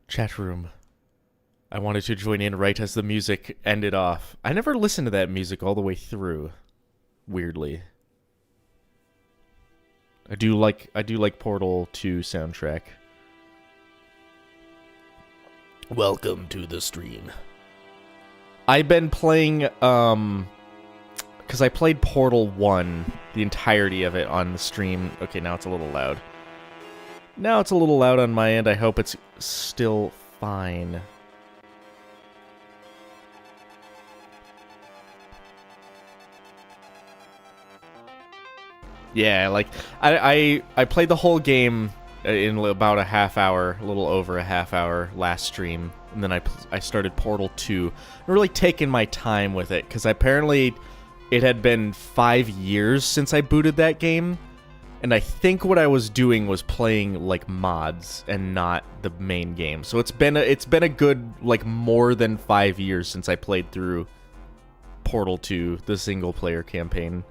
Chat room. I wanted to join in right as the music ended off. I never listened to that music all the way through. Weirdly. I do like Portal 2 soundtrack. Welcome to the stream. I've been playing, because I played Portal 1, the entirety of it on the stream. Okay, now it's a little loud. Now it's a little loud on my end. I hope it's still fine. Yeah, like, I played the whole game in about a half hour, a little over a half hour last stream, and then I started Portal 2. I'm really taking my time with it, because apparently it had been 5 years since I booted that game, and I think what I was doing was playing, like, mods and not the main game. So it's been a good, like, more than 5 years since I played through Portal 2, the single-player campaign.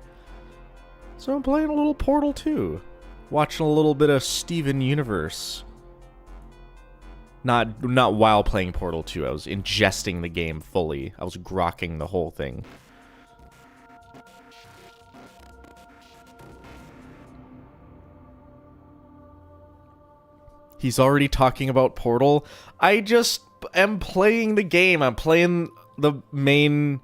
So I'm playing a little Portal 2. Watching a little bit of Steven Universe. Not while playing Portal 2. I was ingesting the game fully. I was grokking the whole thing. He's already talking about Portal. I just am playing the game. I'm playing the main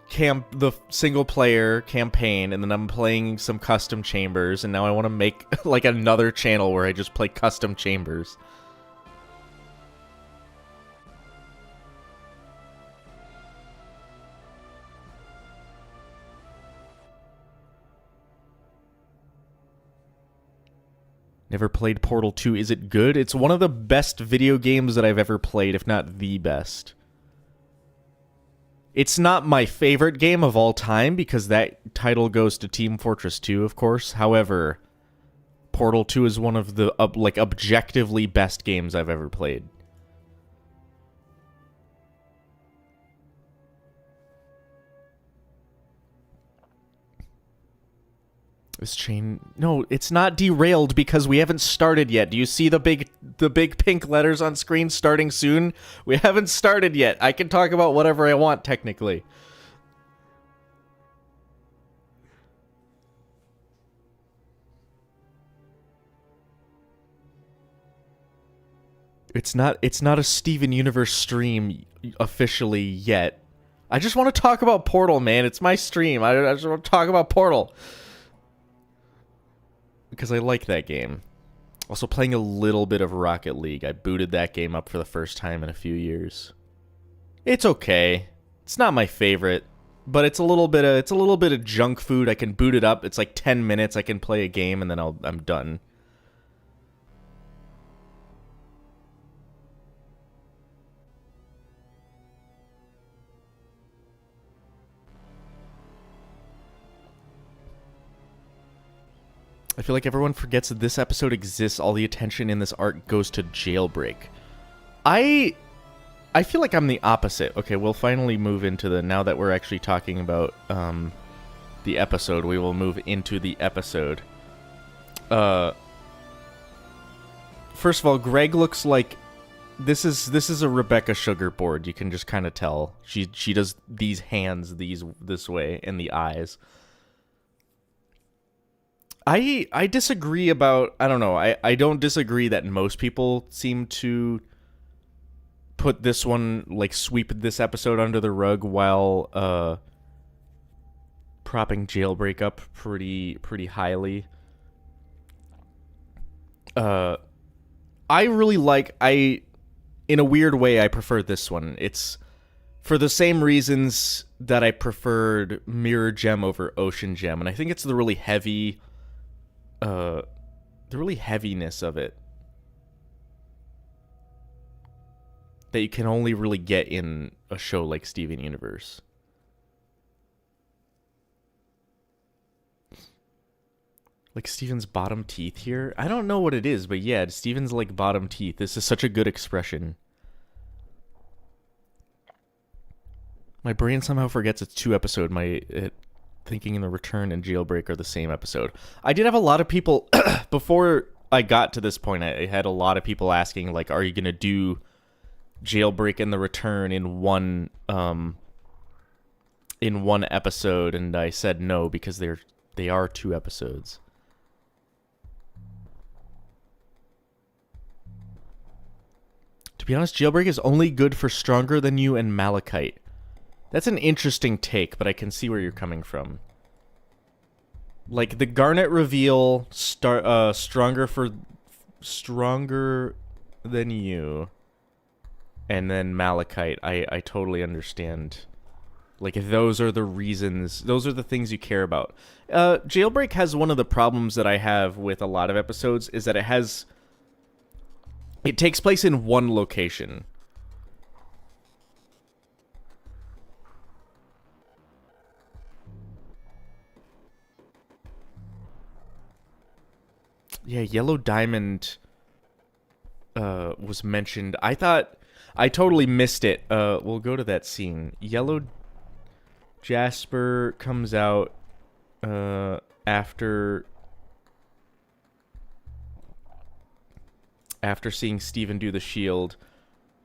the single player campaign, and then I'm playing some custom chambers, and now I want to make like another channel where I just play custom chambers. Never played Portal 2. Is it good? It's one of the best video games that I've ever played, if not the best. It's not my favorite game of all time, because that title goes to Team Fortress 2, of course. However, Portal 2 is one of the, like, objectively best games I've ever played. This chain... No, it's not derailed because we haven't started yet. Do you see the big pink letters on screen, starting soon? We haven't started yet. I can talk about whatever I want, technically. It's not a Steven Universe stream officially yet. I just want to talk about Portal, man. It's my stream. I just want to talk about Portal. Because I like that game. Also playing a little bit of Rocket League. I booted that game up for the first time in a few years. It's okay. It's not my favorite, but it's a little bit of junk food. I can boot it up. It's like 10 minutes. I can play a game and then I'm done. I feel like everyone forgets that this episode exists. All the attention in this arc goes to Jailbreak. I feel like I'm the opposite. Okay, we'll finally move into the... Now that we're actually talking about the episode, we will move into the episode. First of all, Greg looks like... This is a Rebecca Sugar board. You can just kind of tell. She does these hands this way, and the eyes. I disagree about... I don't know. I don't disagree that most people seem to put this one, like, sweep this episode under the rug while propping Jailbreak up pretty highly. I really like... in a weird way, I prefer this one. It's for the same reasons that I preferred Mirror Gem over Ocean Gem, and I think it's the really heavy... the really heaviness of it that you can only really get in a show like Steven Universe. Like Steven's bottom teeth here? I don't know what it is, but yeah, Steven's like bottom teeth. This is such a good expression. My brain somehow forgets it's 2 episodes. Thinking in the Return and Jailbreak are the same episode. I did have a lot of people before I got to this point, I had a lot of people asking, like, are you going to do Jailbreak and the Return in one episode? And I said no, because they are 2 episodes. To be honest, Jailbreak is only good for Stronger Than You and Malachite. That's an interesting take, but I can see where you're coming from. Like, the Garnet reveal, Stronger Than You, and then Malachite, I totally understand. Like, those are the reasons, those are the things you care about. Jailbreak has one of the problems that I have with a lot of episodes, is that it takes place in one location. Yeah, Yellow Diamond was mentioned. I totally missed it. We'll go to that scene. Jasper comes out after seeing Steven do the shield.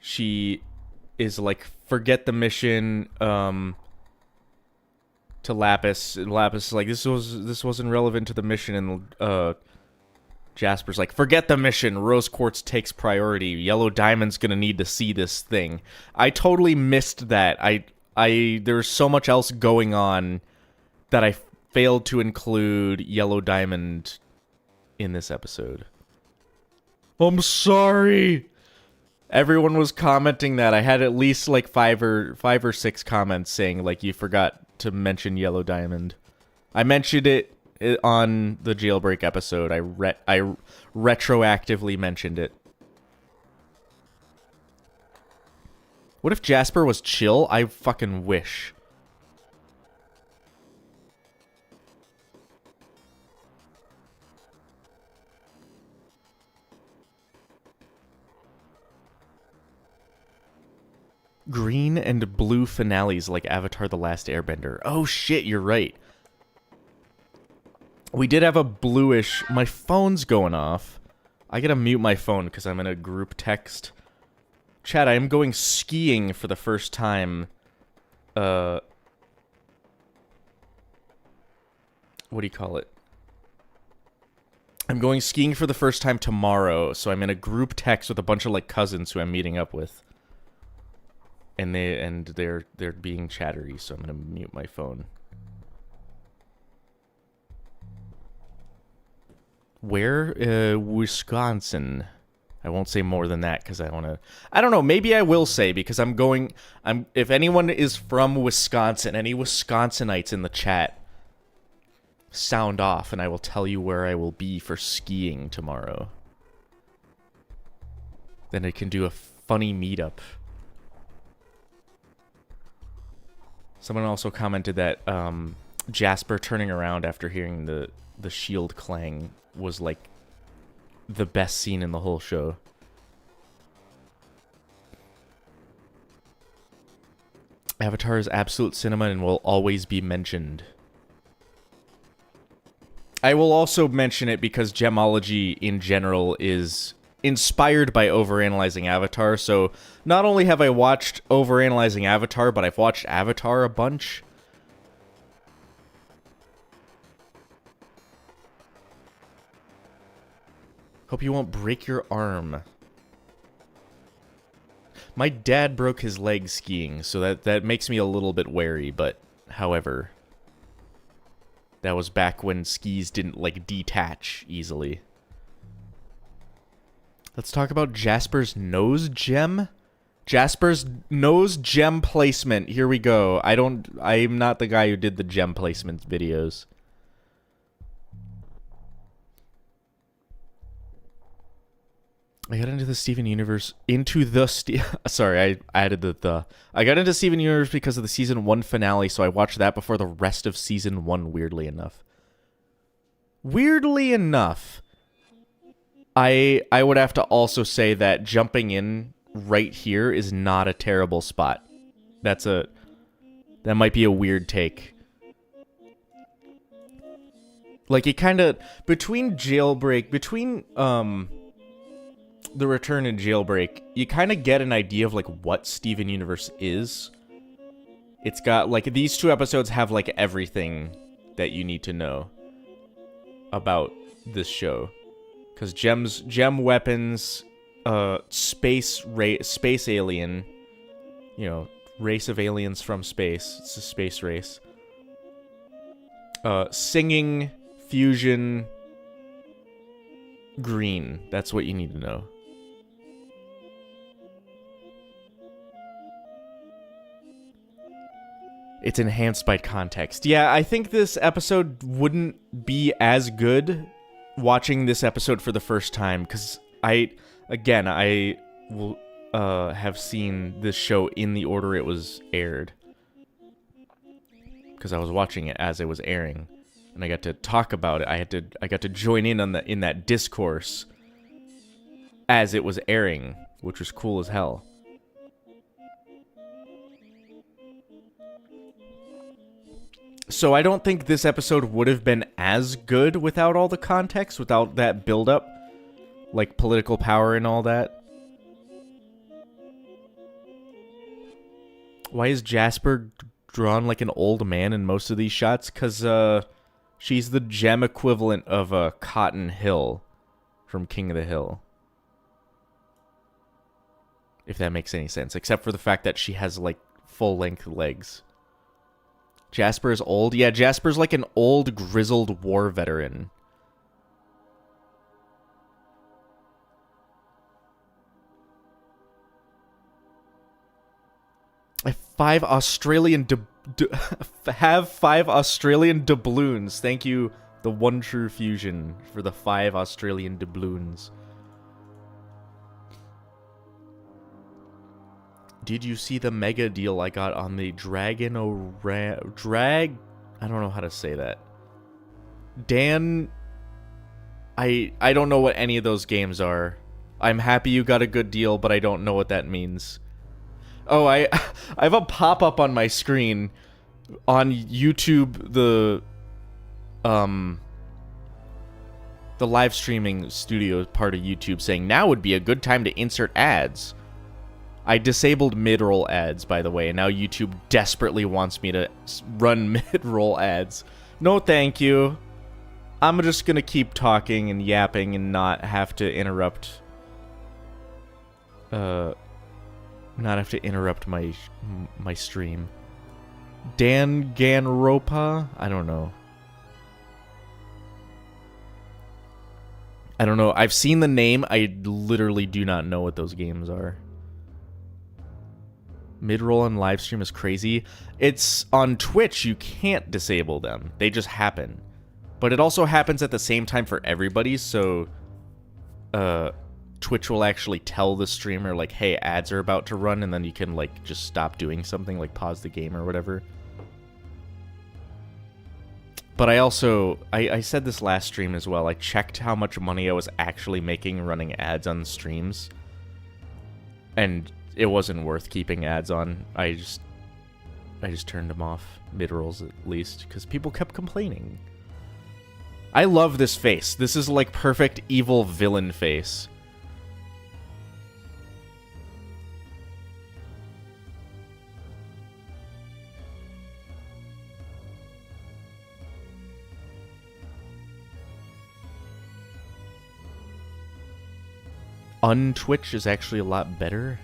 She is like, forget the mission, to Lapis. And Lapis is like, this wasn't relevant to the mission, and Jasper's like, forget the mission. Rose Quartz takes priority. Yellow Diamond's gonna need to see this thing. I totally missed that. There's so much else going on that I failed to include Yellow Diamond in this episode. I'm sorry. Everyone was commenting that. I had at least like 5 or 6 comments saying, like, you forgot to mention Yellow Diamond. I mentioned it on the Jailbreak episode. I retroactively mentioned it. What if Jasper was chill? I fucking wish. Green and blue finales like Avatar: The Last Airbender. Oh shit, you're right. We did have a bluish... My phone's going off. I gotta mute my phone because I'm in a group text. Chat, I am going skiing for the first time. What do you call it? I'm going skiing for the first time tomorrow, so I'm in a group text with a bunch of, like, cousins who I'm meeting up with. And they're being chattery, so I'm gonna mute my phone. Where? Wisconsin. I won't say more than that because I want to... I don't know, maybe I will say, because if anyone is from Wisconsin, any Wisconsinites in the chat, sound off and I will tell you where I will be for skiing tomorrow. Then I can do a funny meetup. Someone also commented that Jasper turning around after hearing the shield clang was like the best scene in the whole show. Avatar is absolute cinema and will always be mentioned. I will also mention it because Gemology in general is inspired by overanalyzing Avatar, so not only have I watched overanalyzing Avatar, but I've watched Avatar a bunch. Hope you won't break your arm. My dad broke his leg skiing, so that makes me a little bit wary, but however, that was back when skis didn't, like, detach easily. Let's talk about Jasper's nose gem. Jasper's nose gem placement. Here we go. I'm not the guy who did the gem placement videos. I got into the Steven Universe sorry, I added the. I got into Steven Universe because of the season 1 finale, so I watched that before the rest of season 1, weirdly enough. Weirdly enough, I would have to also say that jumping in right here is not a terrible spot. That might be a weird take. Like, it kind of, between the Return and Jailbreak, you kind of get an idea of, like, what Steven Universe is. It's got, like, these 2 episodes have, like, everything that you need to know about this show. Because gem weapons, space alien, you know, race of aliens from space. It's a space race. Singing, fusion, green. That's what you need to know. It's enhanced by context. Yeah, I think this episode wouldn't be as good watching this episode for the first time, because I will have seen this show in the order it was aired. Because I was watching it as it was airing, and I got to talk about it. I got to join in on in that discourse as it was airing, which was cool as hell. So I don't think this episode would have been as good without all the context, without that build-up, like political power and all that. Why is Jasper drawn like an old man in most of these shots? Because she's the gem equivalent of Cotton Hill from King of the Hill. If that makes any sense. Except for the fact that she has, like, full-length legs. Jasper is old? Yeah, Jasper's like an old, grizzled war veteran. I have 5 Australian doubloons. Thank you, the One True Fusion, for the 5 Australian doubloons. Did you see the mega deal I got on the I don't know how to say that. Dan, I don't know what any of those games are. I'm happy you got a good deal, but I don't know what that means. Oh, I have a pop-up on my screen on YouTube, the live streaming studio part of YouTube, saying now would be a good time to insert ads. I disabled mid-roll ads, by the way, and now YouTube desperately wants me to run mid-roll ads. No, thank you. I'm just gonna keep talking and yapping and not have to interrupt. Not have to interrupt my stream. Dan Ganropa? I don't know. I don't know. I've seen the name. I literally do not know what those games are. Mid-roll on live stream is crazy. It's on Twitch. You can't disable them. They just happen. But it also happens at the same time for everybody, so Twitch will actually tell the streamer, like, hey, ads are about to run, and then you can, like, just stop doing something, like pause the game or whatever. But I also, I said this last stream as well, I checked how much money I was actually making running ads on streams. And it wasn't worth keeping ads on. I just turned them off, mid-rolls at least, because people kept complaining. I love this face. This is like perfect evil villain face. Untwitch is actually a lot better.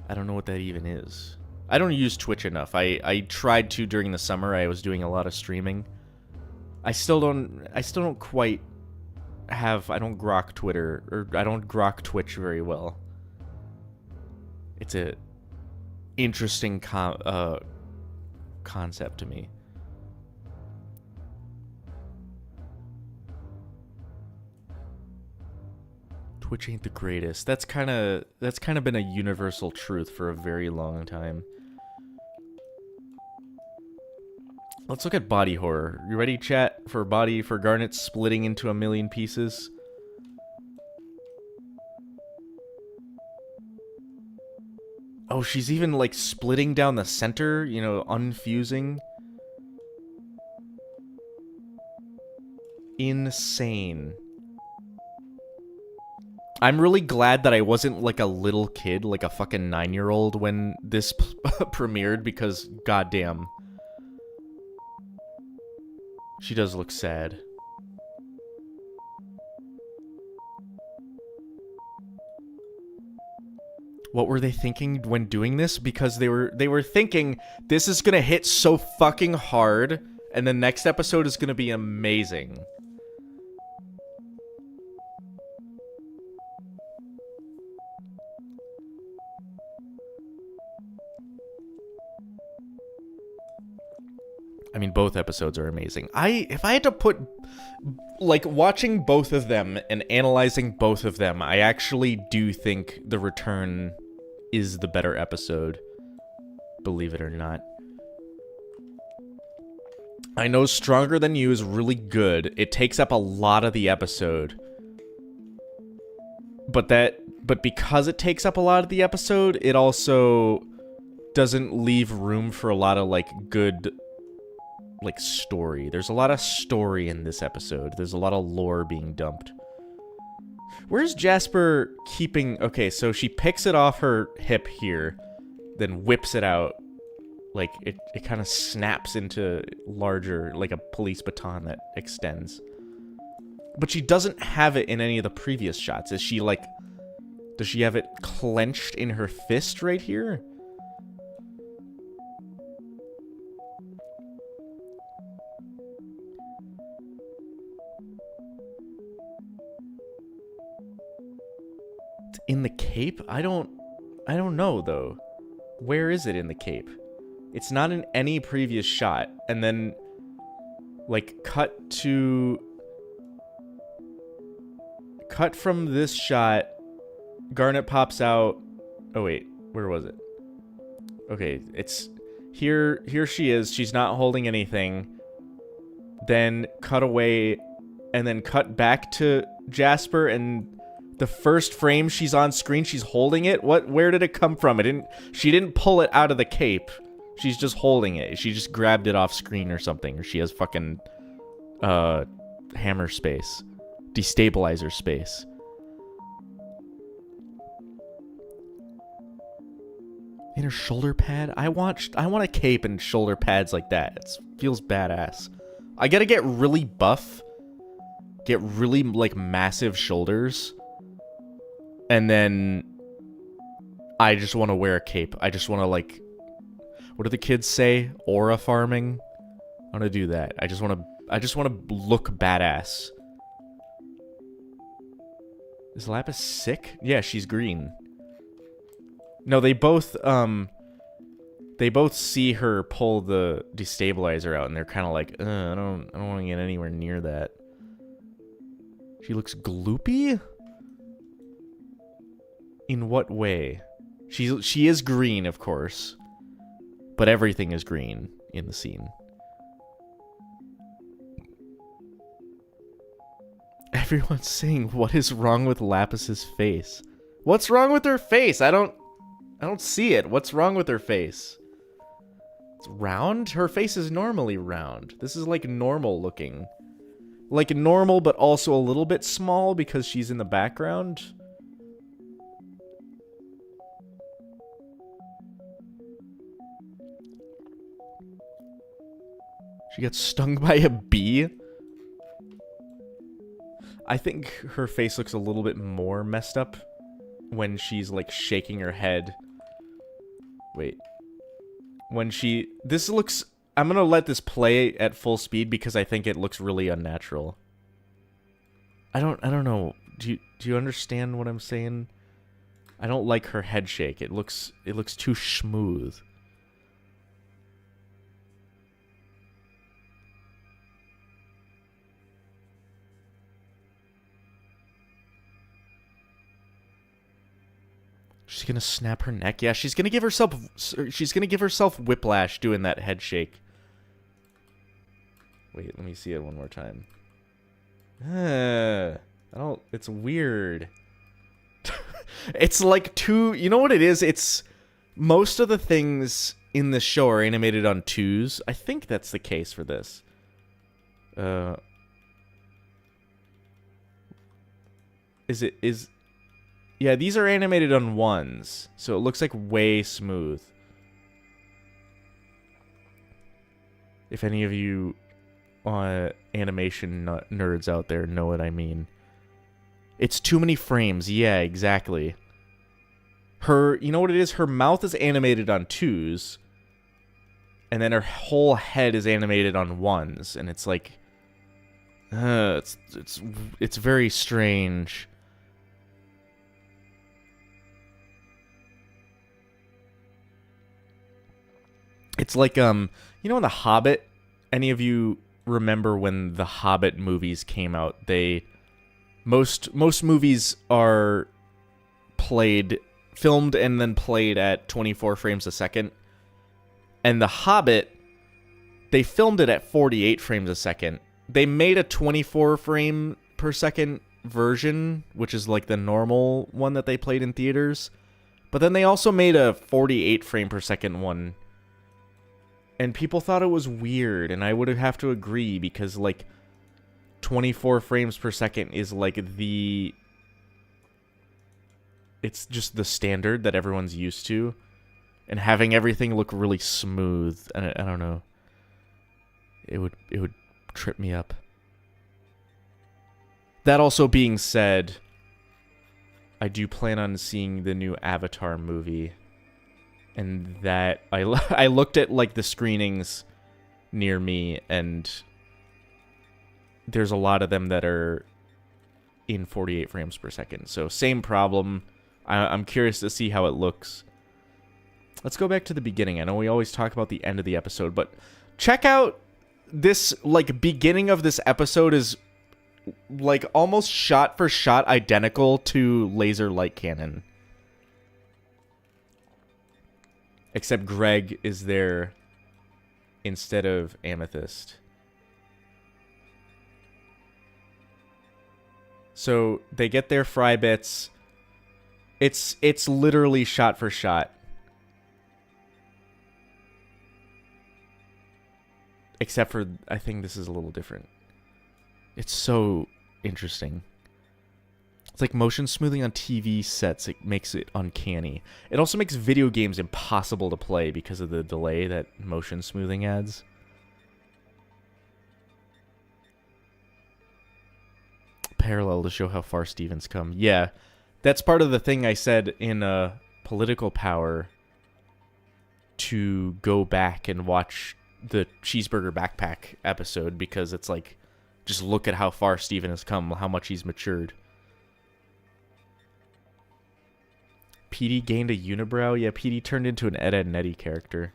I don't know what that even is. I don't use Twitch enough. I tried to during the summer. I was doing a lot of streaming. I still don't quite have, I don't grok Twitter, or I don't grok Twitch very well. It's a interesting concept to me. Twitch ain't the greatest. That's kind of been a universal truth for a very long time. Let's look at body horror. You ready, chat, for Garnet splitting into a million pieces? Oh, she's even, like, splitting down the center, you know, unfusing. insane. I'm really glad that I wasn't like a little kid, like a fucking 9-year-old when this premiered, because goddamn. She does look sad. What were they thinking when doing this? Because they were thinking this is gonna hit so fucking hard, and the next episode is gonna be amazing. I mean, both episodes are amazing. If I had to put, like, watching both of them and analyzing both of them, I actually do think The Return is the better episode, believe it or not. I know Stronger Than You is really good. It takes up a lot of the episode. But because it takes up a lot of the episode, it also doesn't leave room for a lot of, like, good, like, story. There's a lot of story in this episode. There's a lot of lore being dumped. Where's Jasper keeping... Okay, so she picks it off her hip here, then whips it out. Like, it kind of snaps into larger, like a police baton that extends. But she doesn't have it in any of the previous shots. Is she, like... Does she have it clenched in her fist right here? In the cape? I don't know, though. Where is it in the cape? It's not in any previous shot. And then, like, cut from this shot. Garnet pops out. Oh, wait. Where was it? Okay, it's... Here she is. She's not holding anything. Then cut away. And then cut back to Jasper, and... The first frame she's on screen, she's holding it. Where did it come from? She didn't pull it out of the cape. She's just holding it. She just grabbed it off screen or something. Or she has fucking hammer space. Destabilizer space. In her shoulder pad? I want a cape and shoulder pads like that. It feels badass. I gotta get really buff. Get really, like, massive shoulders. And then I just want to wear a cape. I just want to, like, what do the kids say? Aura farming? I want to do that. I just want to look badass. Is Lapis sick? Yeah, she's green. No, they both see her pull the destabilizer out, and they're kind of like, I don't want to get anywhere near that. She looks gloopy? In what way? She is green, of course. But everything is green in the scene. Everyone's saying, what is wrong with Lapis's face? What's wrong with her face? I don't see it. What's wrong with her face? It's round? Her face is normally round. This is like normal looking. Like normal, but also a little bit small because she's in the background. She gets stung by a bee? I think her face looks a little bit more messed up when she's, like, shaking her head. Wait. This looks... I'm gonna let this play at full speed because I think it looks really unnatural. I don't know. Do you understand what I'm saying? I don't like her head shake. It looks too smooth. She's gonna snap her neck. Yeah, she's gonna give herself whiplash doing that head shake. Wait, let me see it one more time. It's weird. It's like you know what it is? It's most of the things in the show are animated on 2s. I think that's the case for this. is yeah, these are animated on ones, so it looks like way smooth. If any of you animation nerds out there know what I mean. It's too many frames. Yeah, exactly. You know what it is? Her mouth is animated on twos, and then her whole head is animated on ones, and it's like, it's very strange. It's like, you know, in The Hobbit, any of you remember when the Hobbit movies came out? Most movies are filmed and then played at 24 frames a second. And The Hobbit, they filmed it at 48 frames a second. They made a 24 frame per second version, which is like the normal one that they played in theaters. But then they also made a 48 frame per second one. And people thought it was weird, and I would have to agree, because, like, 24 frames per second is, like, it's just the standard that everyone's used to. And having everything look really smooth, I don't know. It would trip me up. That also being said, I do plan on seeing the new Avatar movie. And that I looked at like the screenings near me, and there's a lot of them that are in 48 frames per second. So same problem. I'm curious to see how it looks. Let's go back to the beginning. I know we always talk about the end of the episode, but check out this, like, beginning of this episode is like almost shot for shot identical to Laser Light Cannon. Except Greg is there instead of Amethyst. So they get their fry bits. It's literally shot for shot. Except for, I think this is a little different. It's so interesting. It's like motion smoothing on TV sets. It makes it uncanny. It also makes video games impossible to play because of the delay that motion smoothing adds. Parallel to show how far Steven's come. Yeah, that's part of the thing I said in Political Power, to go back and watch the Cheeseburger Backpack episode, because it's like, just look at how far Steven has come, how much he's matured. PD gained a unibrow? Yeah, PD turned into an Ed, Edd n Eddy character.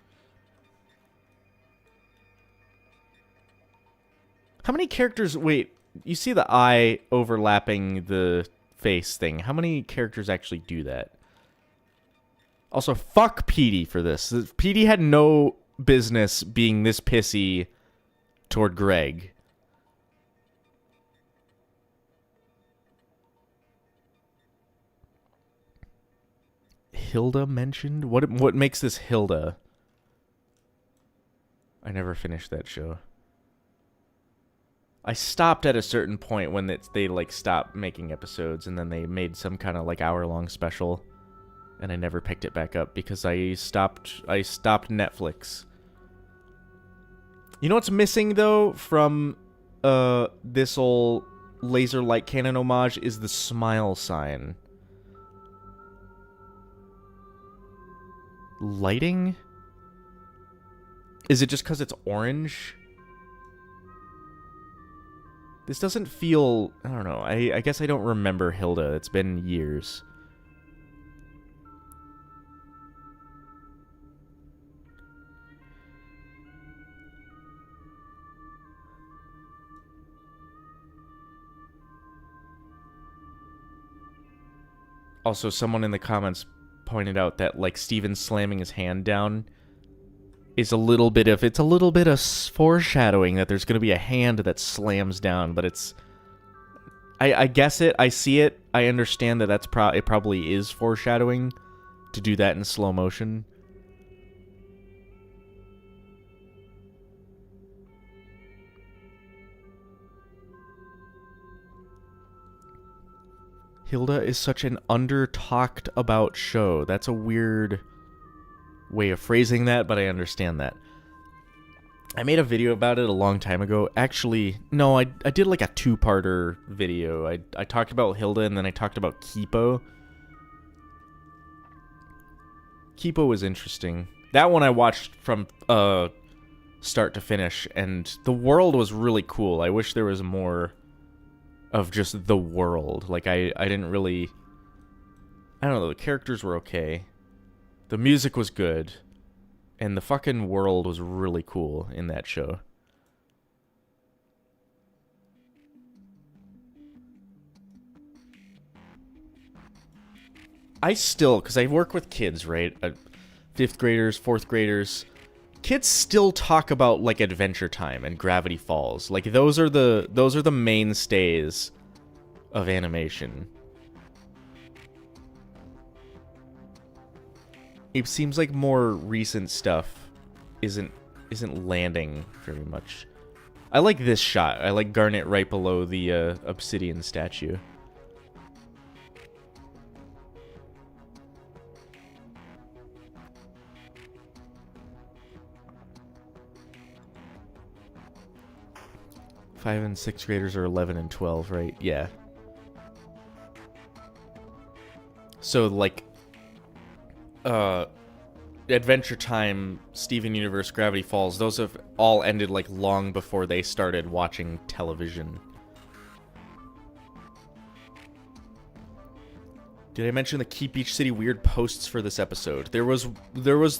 How many characters... Wait, you see the eye overlapping the face thing. How many characters actually do that? Also, fuck PD for this. PD had no business being this pissy toward Greg. Hilda mentioned? What makes this Hilda? I never finished that show. I stopped at a certain point when they like stopped making episodes, and then they made some kind of like hour-long special, and I never picked it back up because I stopped Netflix. You know what's missing though from this old Laser Light Cannon homage is the smile sign. Lighting? Is it just because it's orange? This doesn't feel... I don't know. I guess I don't remember Hilda. It's been years. Also, someone in the comments pointed out that, like, Steven slamming his hand down is a little bit of... It's a little bit of foreshadowing that there's going to be a hand that slams down, but it's... I guess it. I see it. I understand that it probably is foreshadowing to do that in slow motion. Hilda is such an under-talked about show. That's a weird way of phrasing that, but I understand that. I made a video about it a long time ago. Actually, no, I did like a two-parter video. I talked about Hilda, and then I talked about Kipo. Kipo was interesting. That one I watched from start to finish, and the world was really cool. I wish there was more of just the world. Like, I didn't really... I don't know, the characters were okay. The music was good. And the fucking world was really cool in that show. I still, because I work with kids, right? 5th graders, 4th graders. Kids still talk about, like, Adventure Time and Gravity Falls. Like, those are the mainstays of animation. It seems like more recent stuff isn't landing very much. I like this shot. I like Garnet right below the obsidian statue. Five and 6th graders are 11 and 12, right? Yeah. So, like, Adventure Time, Steven Universe, Gravity Falls, those have all ended, like, long before they started watching television. Did I mention the Keep Beach City weird posts for this episode? There was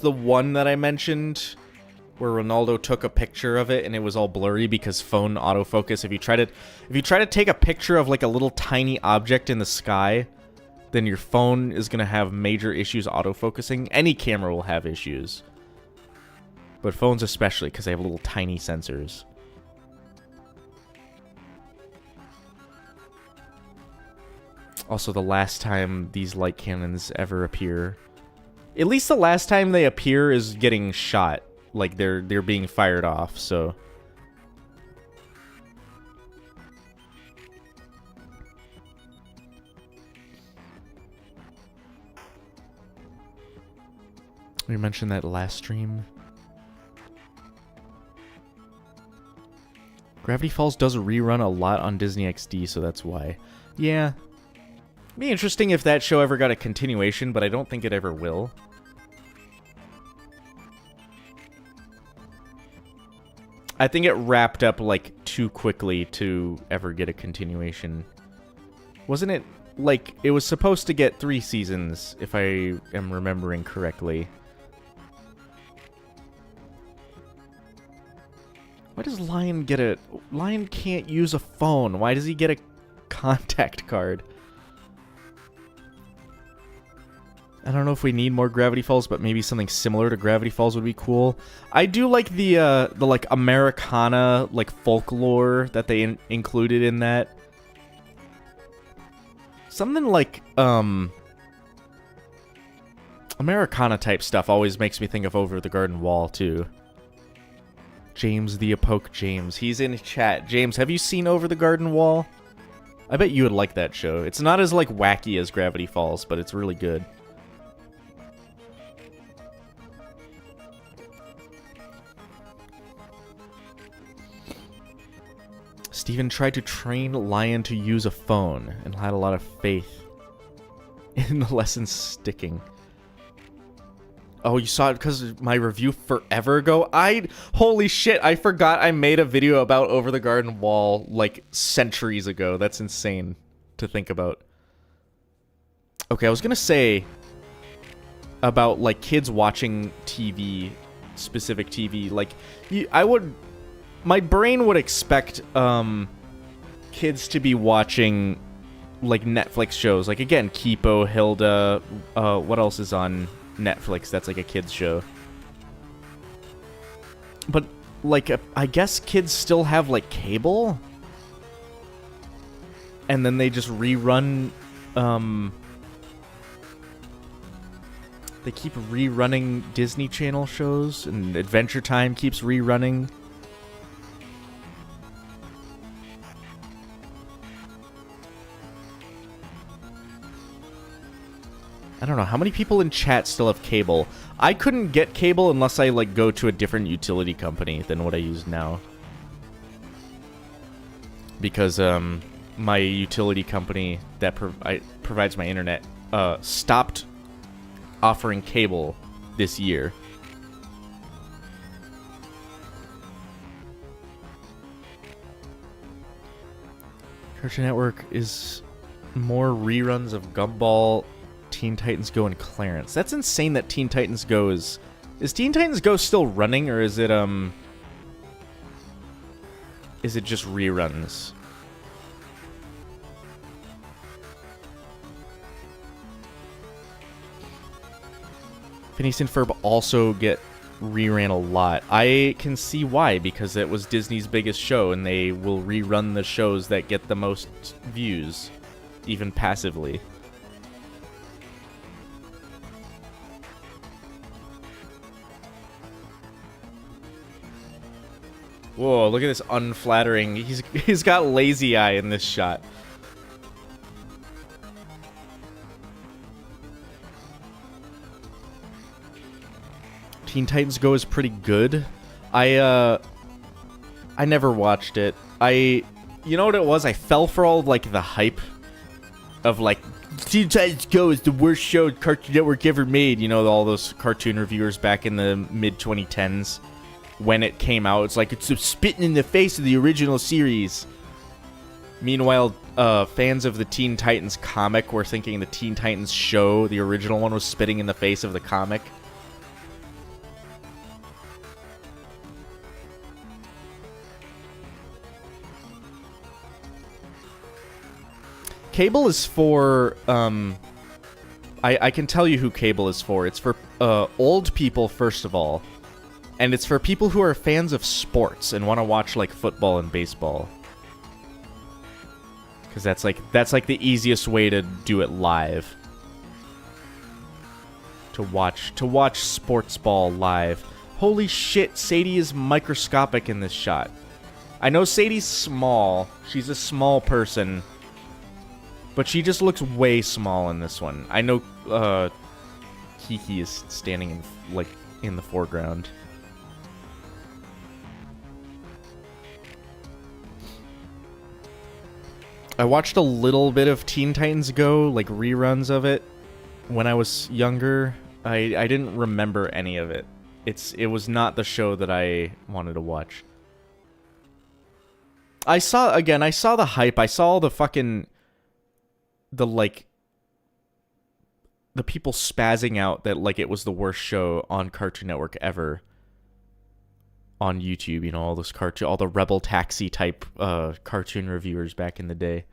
the one that I mentioned where Ronaldo took a picture of it and it was all blurry because phone autofocus. If you try to take a picture of, like, a little tiny object in the sky, then your phone is going to have major issues autofocusing. Any camera will have issues. But phones especially, because they have little tiny sensors. Also, the last time these light cannons ever appear... At least the last time they appear is getting shot. Like, they're being fired off, so... We mentioned that last stream. Gravity Falls does rerun a lot on Disney XD, so that's why. Yeah. It'd be interesting if that show ever got a continuation, but I don't think it ever will. I think it wrapped up, like, too quickly to ever get a continuation. Wasn't it, like, it was supposed to get 3 seasons, if I am remembering correctly. Why does Lion get a... Lion can't use a phone. Why does he get a contact card? I don't know if we need more Gravity Falls, but maybe something similar to Gravity Falls would be cool. I do like the like, Americana, like, folklore that they included in that. Something like, Americana-type stuff always makes me think of Over the Garden Wall, too. James the Apoke James. He's in chat. James, have you seen Over the Garden Wall? I bet you would like that show. It's not as, like, wacky as Gravity Falls, but it's really good. Steven tried to train Lion to use a phone and had a lot of faith in the lessons sticking. Oh, you saw it because of my review forever ago? Holy shit, I forgot I made a video about Over the Garden Wall, like, centuries ago. That's insane to think about. Okay, I was gonna say about, like, kids watching TV, specific TV. Like, my brain would expect, kids to be watching, like, Netflix shows. Like, again, Kipo, Hilda, what else is on Netflix that's like a kid's show? But, like, I guess kids still have, like, cable? And then they just rerun, they keep rerunning Disney Channel shows, and Adventure Time keeps rerunning. I don't know, how many people in chat still have cable? I couldn't get cable unless I, like, go to a different utility company than what I use now. Because, my utility company that provides my internet, stopped offering cable this year. Cartoon Network is more reruns of Gumball, Teen Titans Go, and Clarence. That's insane that Teen Titans Go is... Is Teen Titans Go still running, or is it, is it just reruns? Phineas and Ferb also get reran a lot. I can see why, because it was Disney's biggest show, and they will rerun the shows that get the most views, even passively. Whoa, look at this unflattering. He's got lazy eye in this shot. Teen Titans Go is pretty good. I never watched it. You know what it was? I fell for all, like, the hype of, like, Teen Titans Go is the worst show Cartoon Network ever made. You know, all those cartoon reviewers back in the mid-2010s. When it came out, it's like, it's spitting in the face of the original series. Meanwhile, fans of the Teen Titans comic were thinking the Teen Titans show, the original one, was spitting in the face of the comic. Cable is for, I can tell you who cable is for. It's for old people, first of all. And it's for people who are fans of sports and want to watch, like, football and baseball. Because that's like the easiest way to do it live. To watch sports ball live. Holy shit, Sadie is microscopic in this shot. I know Sadie's small. She's a small person. But she just looks way small in this one. I know Kiki is standing in the foreground. I watched a little bit of Teen Titans Go, like reruns of it, when I was younger. I didn't remember any of it. It was not the show that I wanted to watch. I saw the hype. I saw the fucking... The people spazzing out that, like, it was the worst show on Cartoon Network ever. On YouTube, you know, all the Rebel Taxi type cartoon reviewers back in the day.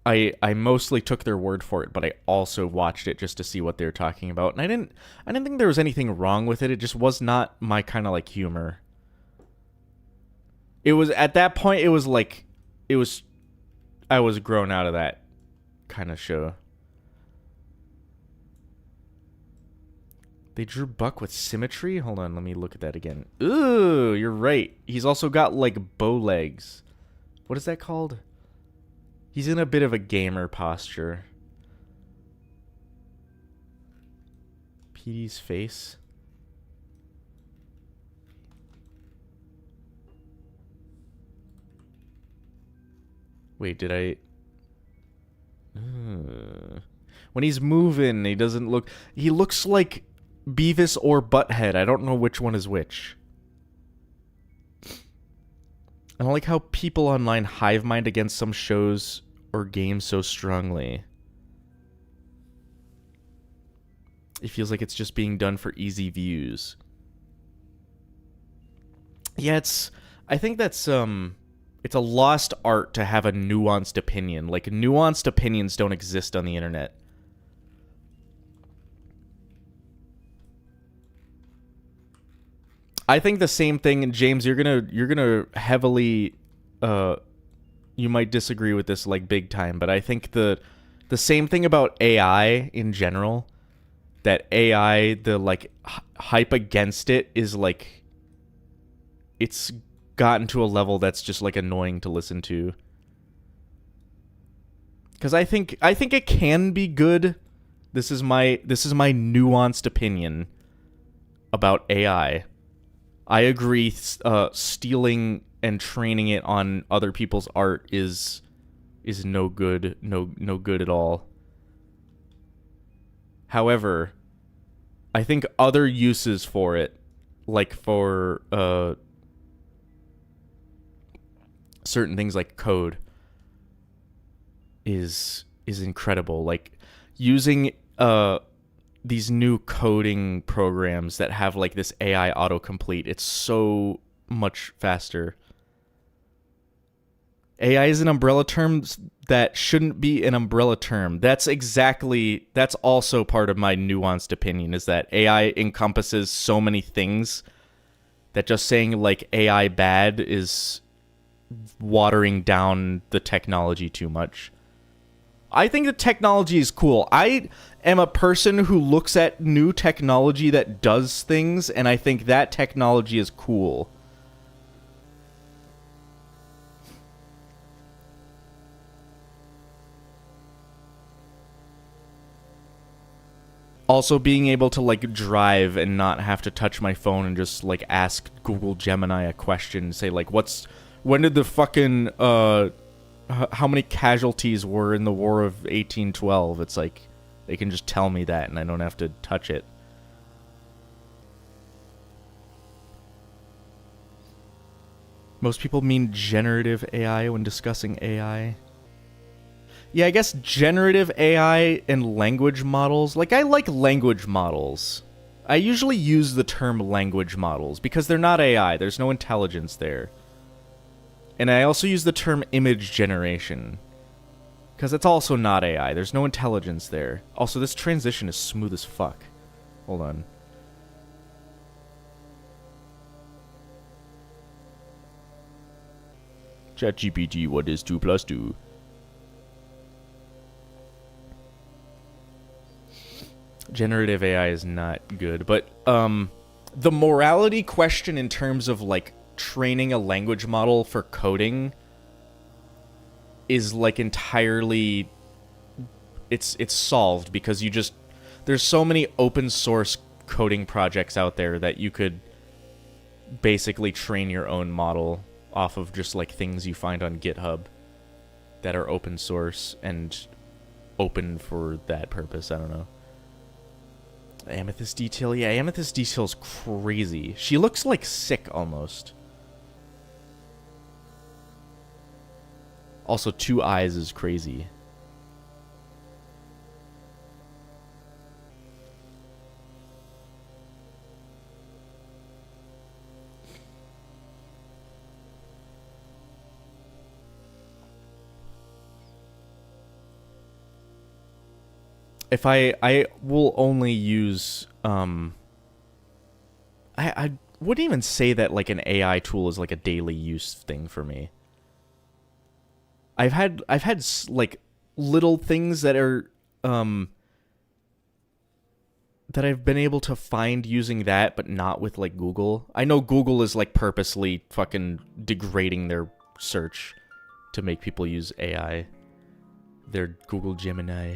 I mostly took their word for it, but I also watched it just to see what they were talking about, and I didn't think there was anything wrong with it. It just was not my kind of, like, humor. It was at that point. I was grown out of that kind of show. They drew Buck with symmetry? Hold on, let me look at that again. Ooh, you're right. He's also got, like, bow legs. What is that called? He's in a bit of a gamer posture. PD's face. Wait, did I... When he's moving, he doesn't look... He looks like Beavis or Butthead. I don't know which one is which. I don't like how people online hive mind against some shows or games so strongly. It feels like it's just being done for easy views. Yeah, I think that's it's a lost art to have a nuanced opinion. Like, nuanced opinions don't exist on the internet. I think the same thing, and James, you're gonna heavily you might disagree with this, like, big time, but I think the same thing about AI in general, that AI, the, like, hype against it is, like, it's gotten to a level that's just, like, annoying to listen to. Because I think it can be good. This is my nuanced opinion about AI. I agree. Stealing and training it on other people's art is no good. No good at all. However, I think other uses for it, like for certain things like code, is incredible. Like using these new coding programs that have like this AI autocomplete. It's so much faster. AI is an umbrella term that shouldn't be an umbrella term. That's also part of my nuanced opinion, is that AI encompasses so many things that just saying like AI bad is watering down the technology too much. I think the technology is cool. I am a person who looks at new technology that does things, and I think that technology is cool. Also, being able to like drive and not have to touch my phone and just like ask Google Gemini a question, say like, when did the fucking how many casualties were in the War of 1812? It's like they can just tell me that and I don't have to touch it. Most people mean generative AI when discussing AI. Yeah, I guess generative AI and language models. Like, I like language models. I usually use the term language models because they're not AI. There's no intelligence there. And I also use the term image generation because it's also not AI. There's no intelligence there. Also, this transition is smooth as fuck. Hold on. ChatGPT, what is 2 plus 2? Generative AI is not good, but the morality question in terms of like training a language model for coding is like entirely it's solved because there's so many open source coding projects out there that you could basically train your own model off of just like things you find on GitHub that are open source and open for that purpose. I don't know. Amethyst detail. Yeah, amethyst detail's crazy. She looks like sick almost. Also, 2 eyes is crazy. If I will only use I wouldn't even say that like an AI tool is like a daily use thing for me. I've had like little things that are that I've been able to find using that, but not with like Google. I know Google is like purposely fucking degrading their search to make people use AI. Their Google Gemini.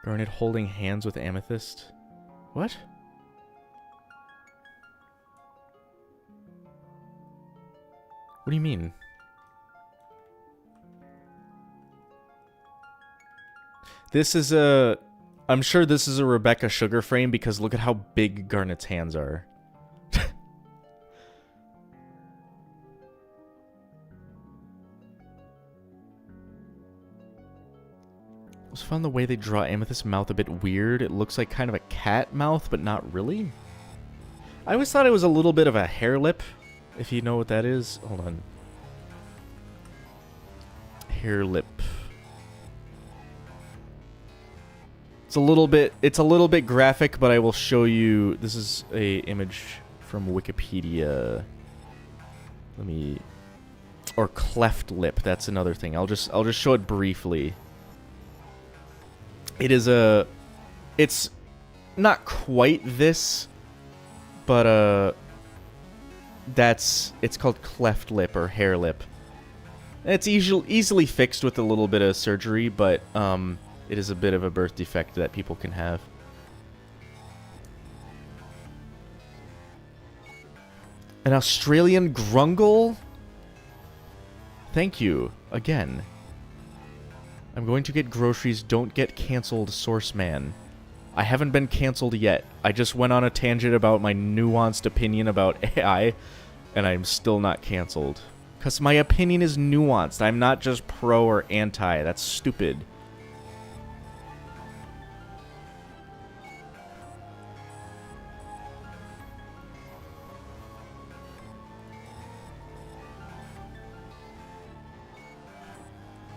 Garnet holding hands with Amethyst? What? What do you mean? This is a... I'm sure this is a Rebecca Sugar frame because look at how big Garnet's hands are. I just found the way they draw Amethyst's mouth a bit weird. It looks like kind of a cat mouth, but not really. I always thought it was a little bit of a hair lip, if you know what that is. Hold on. Hair lip. It's a little bit graphic, but I will show you. This is a image from Wikipedia. Let me... Or cleft lip, that's another thing. I'll just show it briefly. It is a... It's not quite this, but it's called cleft lip or hair lip. It's easily fixed with a little bit of surgery, but it is a bit of a birth defect that people can have. An Australian grungle? Thank you, again. I'm going to get groceries, don't get cancelled, source man. I haven't been cancelled yet. I just went on a tangent about my nuanced opinion about AI, and I'm still not cancelled. Because my opinion is nuanced. I'm not just pro or anti. That's stupid.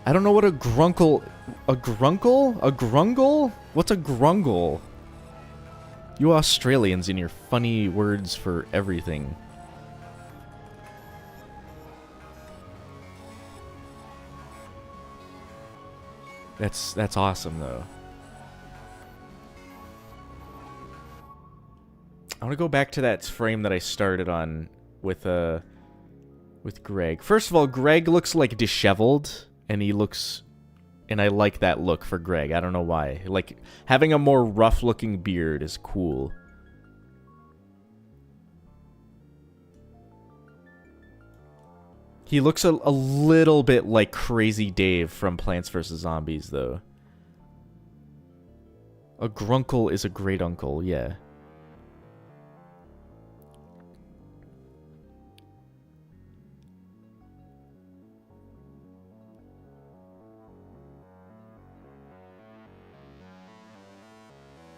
I don't know what a grunkle... A grunkle? A grungle? What's a grungle? You Australians and your funny words for everything. That's awesome, though. I want to go back to that frame that I started on with Greg. First of all, Greg looks like disheveled, and he looks... And I like that look for Greg. I don't know why. Like, having a more rough-looking beard is cool. He looks a little bit like Crazy Dave from Plants vs. Zombies, though. A grunkle is a great uncle, yeah.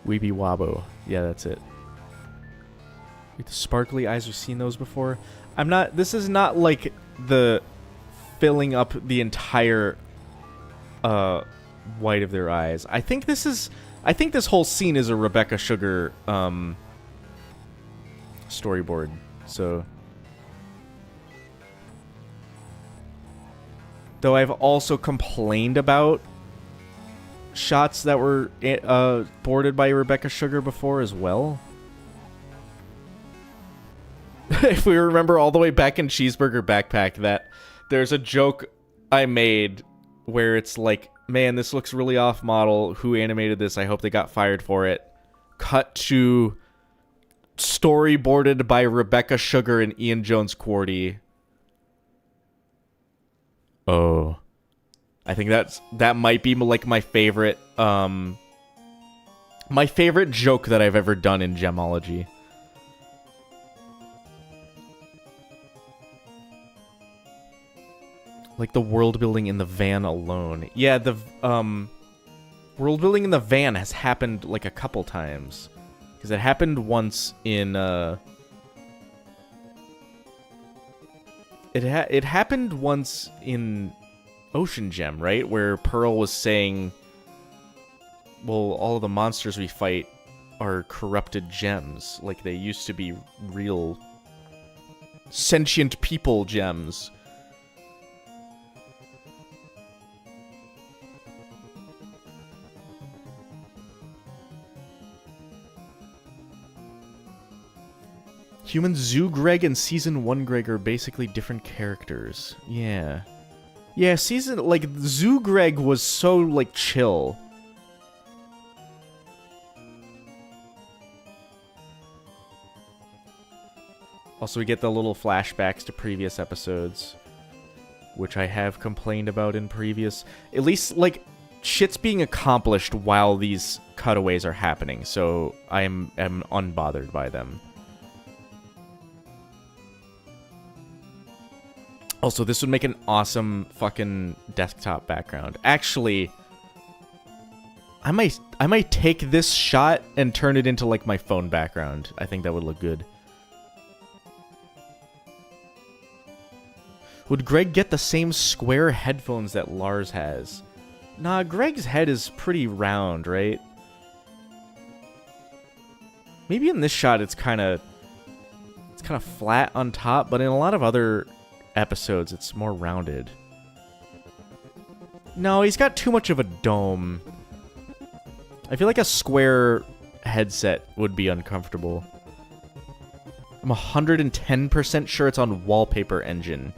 Weeby Wabo. Yeah, that's it. With the sparkly eyes, we've seen those before. I'm not... This is not like the filling up the entire white of their eyes. I think this is... I think this whole scene is a Rebecca Sugar storyboard. So... Though I've also complained about shots that were boarded by Rebecca Sugar before as well. If we remember all the way back in Cheeseburger Backpack, that there's a joke I made where it's like, man, this looks really off model. Who animated this? I hope they got fired for it. Cut to storyboarded by Rebecca Sugar and Ian Jones Quarty. Oh. I think that might be like my favorite joke that I've ever done in Gemology. Like the world building in the van alone. Yeah, the world building in the van has happened like a couple times. Because it happened once in it happened once in Ocean Gem, right? Where Pearl was saying, well, all of the monsters we fight are corrupted gems. Like, they used to be real sentient people gems. Human Zoo Greg and Season 1 Greg are basically different characters. Yeah. Yeah, Zoo Greg was so, like, chill. Also, we get the little flashbacks to previous episodes, which I have complained about in previous... At least, like, shit's being accomplished while these cutaways are happening, so I am unbothered by them. Also, this would make an awesome fucking desktop background. Actually, I might take this shot and turn it into like my phone background. I think that would look good. Would Greg get the same square headphones that Lars has? Nah, Greg's head is pretty round, right? Maybe in this shot it's kind of flat on top, but in a lot of other episodes it's more rounded. No, he's got too much of a dome. I feel like a square headset would be uncomfortable. I'm 110% sure it's on Wallpaper Engine.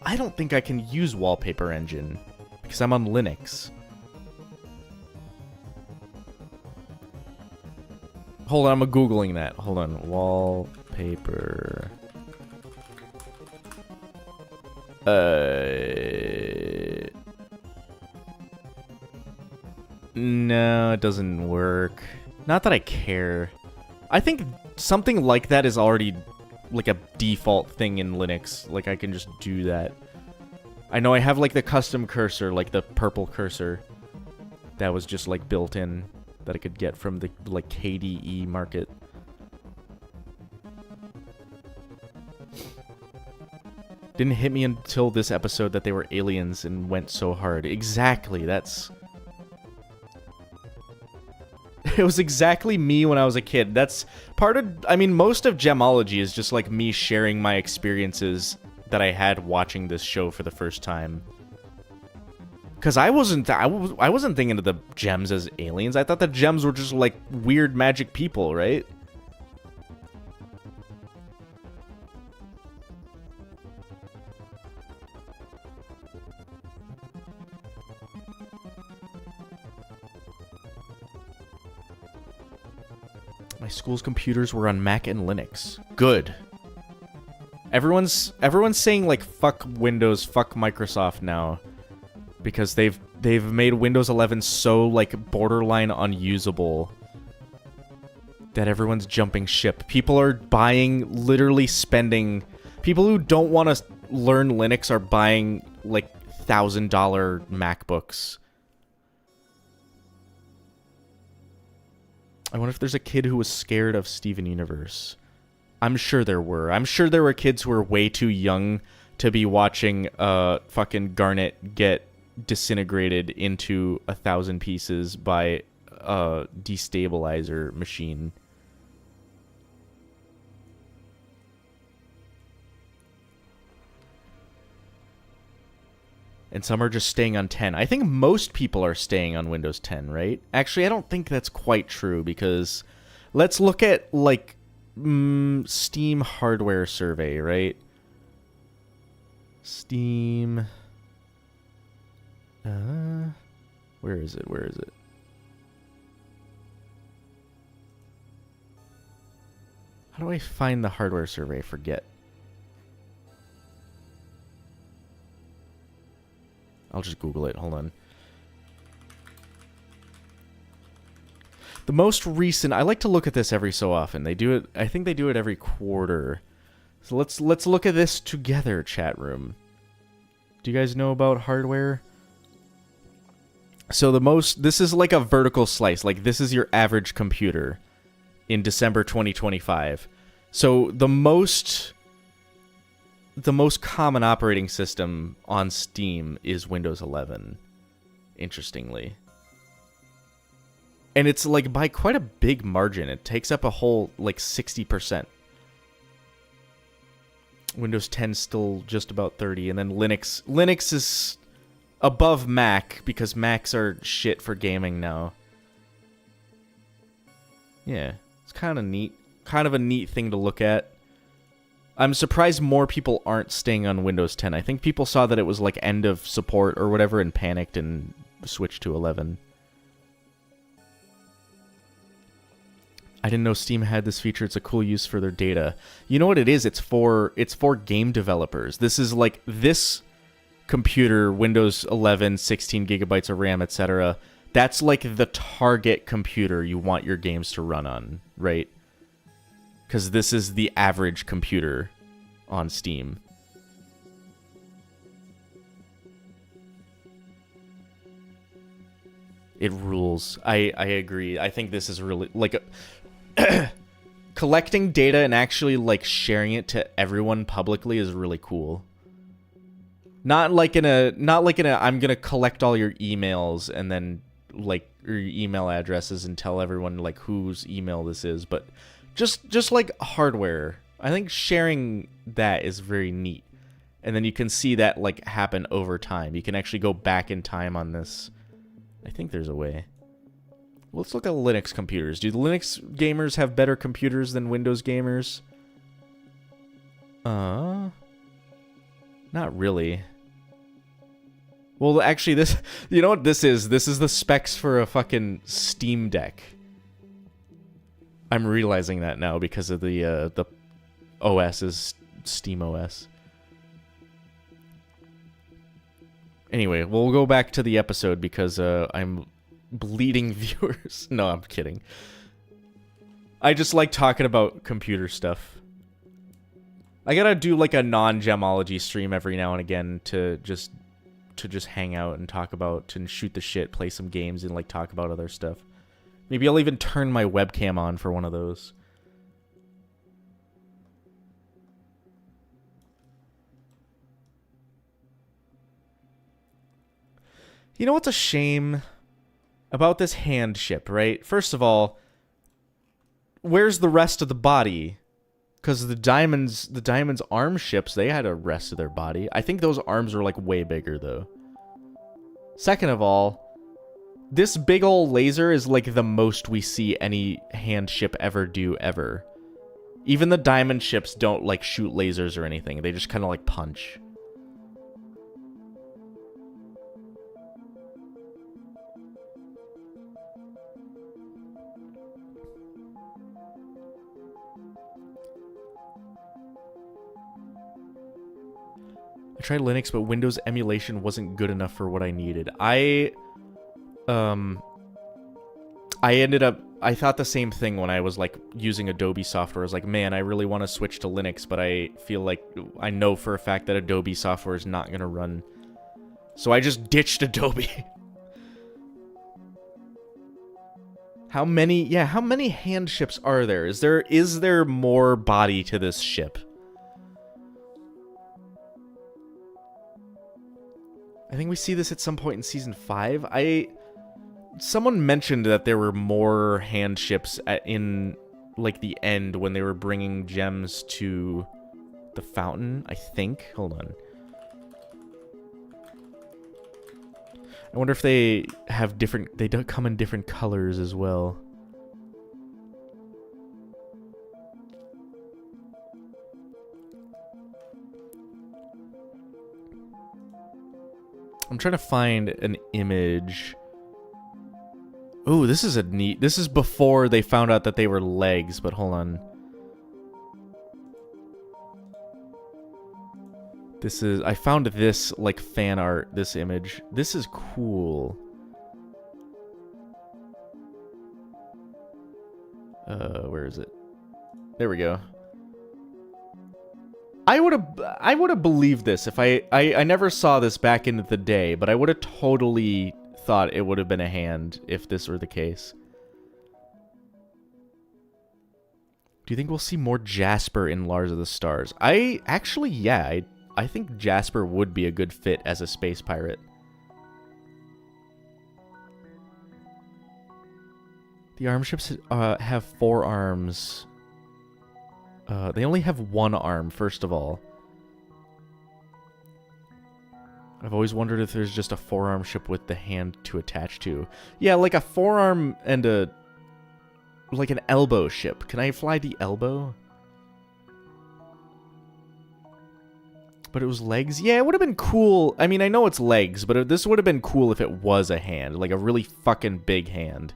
I don't think I can use Wallpaper Engine because I'm on Linux. Hold on, I'm Googling that. Hold on. Wallpaper. No, it doesn't work. Not that I care. I think something like that is already like a default thing in Linux. Like I can just do that. I know I have like the custom cursor, like the purple cursor that was just like built in that I could get from the like KDE market. Didn't hit me until this episode that they were aliens and went so hard. Exactly, that's... It was exactly me when I was a kid. That's part of... I mean, most of Gemology is just like me sharing my experiences that I had watching this show for the first time. Because I wasn't thinking of the gems as aliens. I thought the gems were just like weird magic people, right? My school's computers were on Mac and Linux. Good. Everyone's saying like fuck Windows, fuck Microsoft now, because they've made Windows 11 so like borderline unusable that everyone's jumping ship. People are buying, literally spending. People who don't want to learn Linux are buying like $1,000 MacBooks. I wonder if there's a kid who was scared of Steven Universe. I'm sure there were. I'm sure there were kids who were way too young to be watching fucking Garnet get disintegrated into 1,000 pieces by a destabilizer machine. And some are just staying on 10. I think most people are staying on Windows 10, right? Actually, I don't think that's quite true, because let's look at, like, Steam hardware survey, right? Steam... where is it? Where is it? How do I find the hardware survey? Forget. I'll just Google it. Hold on. The most recent... I like to look at this every so often. They do it... I think they do it every quarter. So let's look at this together, chat room. Do you guys know about hardware? So the most... This is like a vertical slice. Like, this is your average computer in December 2025. So the most common operating system on Steam is Windows 11, interestingly. And it's like by quite a big margin. It takes up a whole like 60%. Windows 10 still just about 30, and then Linux is above Mac because Macs are shit for gaming now. Yeah, it's kind of neat. Kind of a neat thing to look at. I'm surprised more people aren't staying on Windows 10. I think people saw that it was like end of support or whatever and panicked and switched to 11. I didn't know Steam had this feature. It's a cool use for their data. You know what it is? It's for game developers. This is like this computer, Windows 11, 16 gigabytes of RAM, etc. That's like the target computer you want your games to run on, right? Because this is the average computer on Steam. It rules. I agree. I think this is really like collecting data and actually like sharing it to everyone publicly is really cool. Not like in a I'm gonna collect all your emails and then like your email addresses and tell everyone like whose email this is, but just like hardware. I think sharing that is very neat. And then you can see that like happen over time. You can actually go back in time on this. I think there's a way. Let's look at Linux computers. Do the Linux gamers have better computers than Windows gamers? Not really. Well, actually, this... You know what this is? This is the specs for a fucking Steam Deck. I'm realizing that now because of the OS is Steam OS. Anyway, we'll go back to the episode because I'm bleeding viewers. No, I'm kidding. I just like talking about computer stuff. I gotta do like a non-Gemology stream every now and again to just hang out and talk about and shoot the shit, play some games, and like talk about other stuff. Maybe I'll even turn my webcam on for one of those. You know what's a shame about this hand ship, right? First of all, where's the rest of the body? Because the diamonds arm ships, they had a rest of their body. I think those arms were like way bigger though. Second of all, this big ol' laser is like the most we see any hand ship ever do ever. Even the diamond ships don't like shoot lasers or anything. They just kind of like punch. I tried Linux, but Windows emulation wasn't good enough for what I needed. I thought the same thing when I was like using Adobe software. I was like, man, I really want to switch to Linux, but I feel like I know for a fact that Adobe software is not going to run. So I just ditched Adobe. How many hand ships are there? Is there more body to this ship? I think we see this at some point in Season 5. Someone mentioned that there were more hand ships in, like, the end when they were bringing gems to the fountain, I think. Hold on. I wonder if they have different... They don't come in different colors as well. I'm trying to find an image. Ooh, this is a neat... This is before they found out that they were legs, but hold on. This is... I found this, like, fan art, this image. This is cool. Where is it? There we go. I would have believed this if I never saw this back in the day, but I would have totally thought it would have been a hand if this were the case. Do you think we'll see more Jasper in Lars of the Stars? Actually, yeah, I think Jasper would be a good fit as a space pirate. The arm ships have 4 arms. They only have 1 arm, first of all. I've always wondered if there's just a 4-arm ship with the hand to attach to. Yeah, like a 4-arm and a... Like an elbow ship. Can I fly the elbow? But it was legs? Yeah, it would have been cool. I mean, I know it's legs, but this would have been cool if it was a hand. Like a really fucking big hand.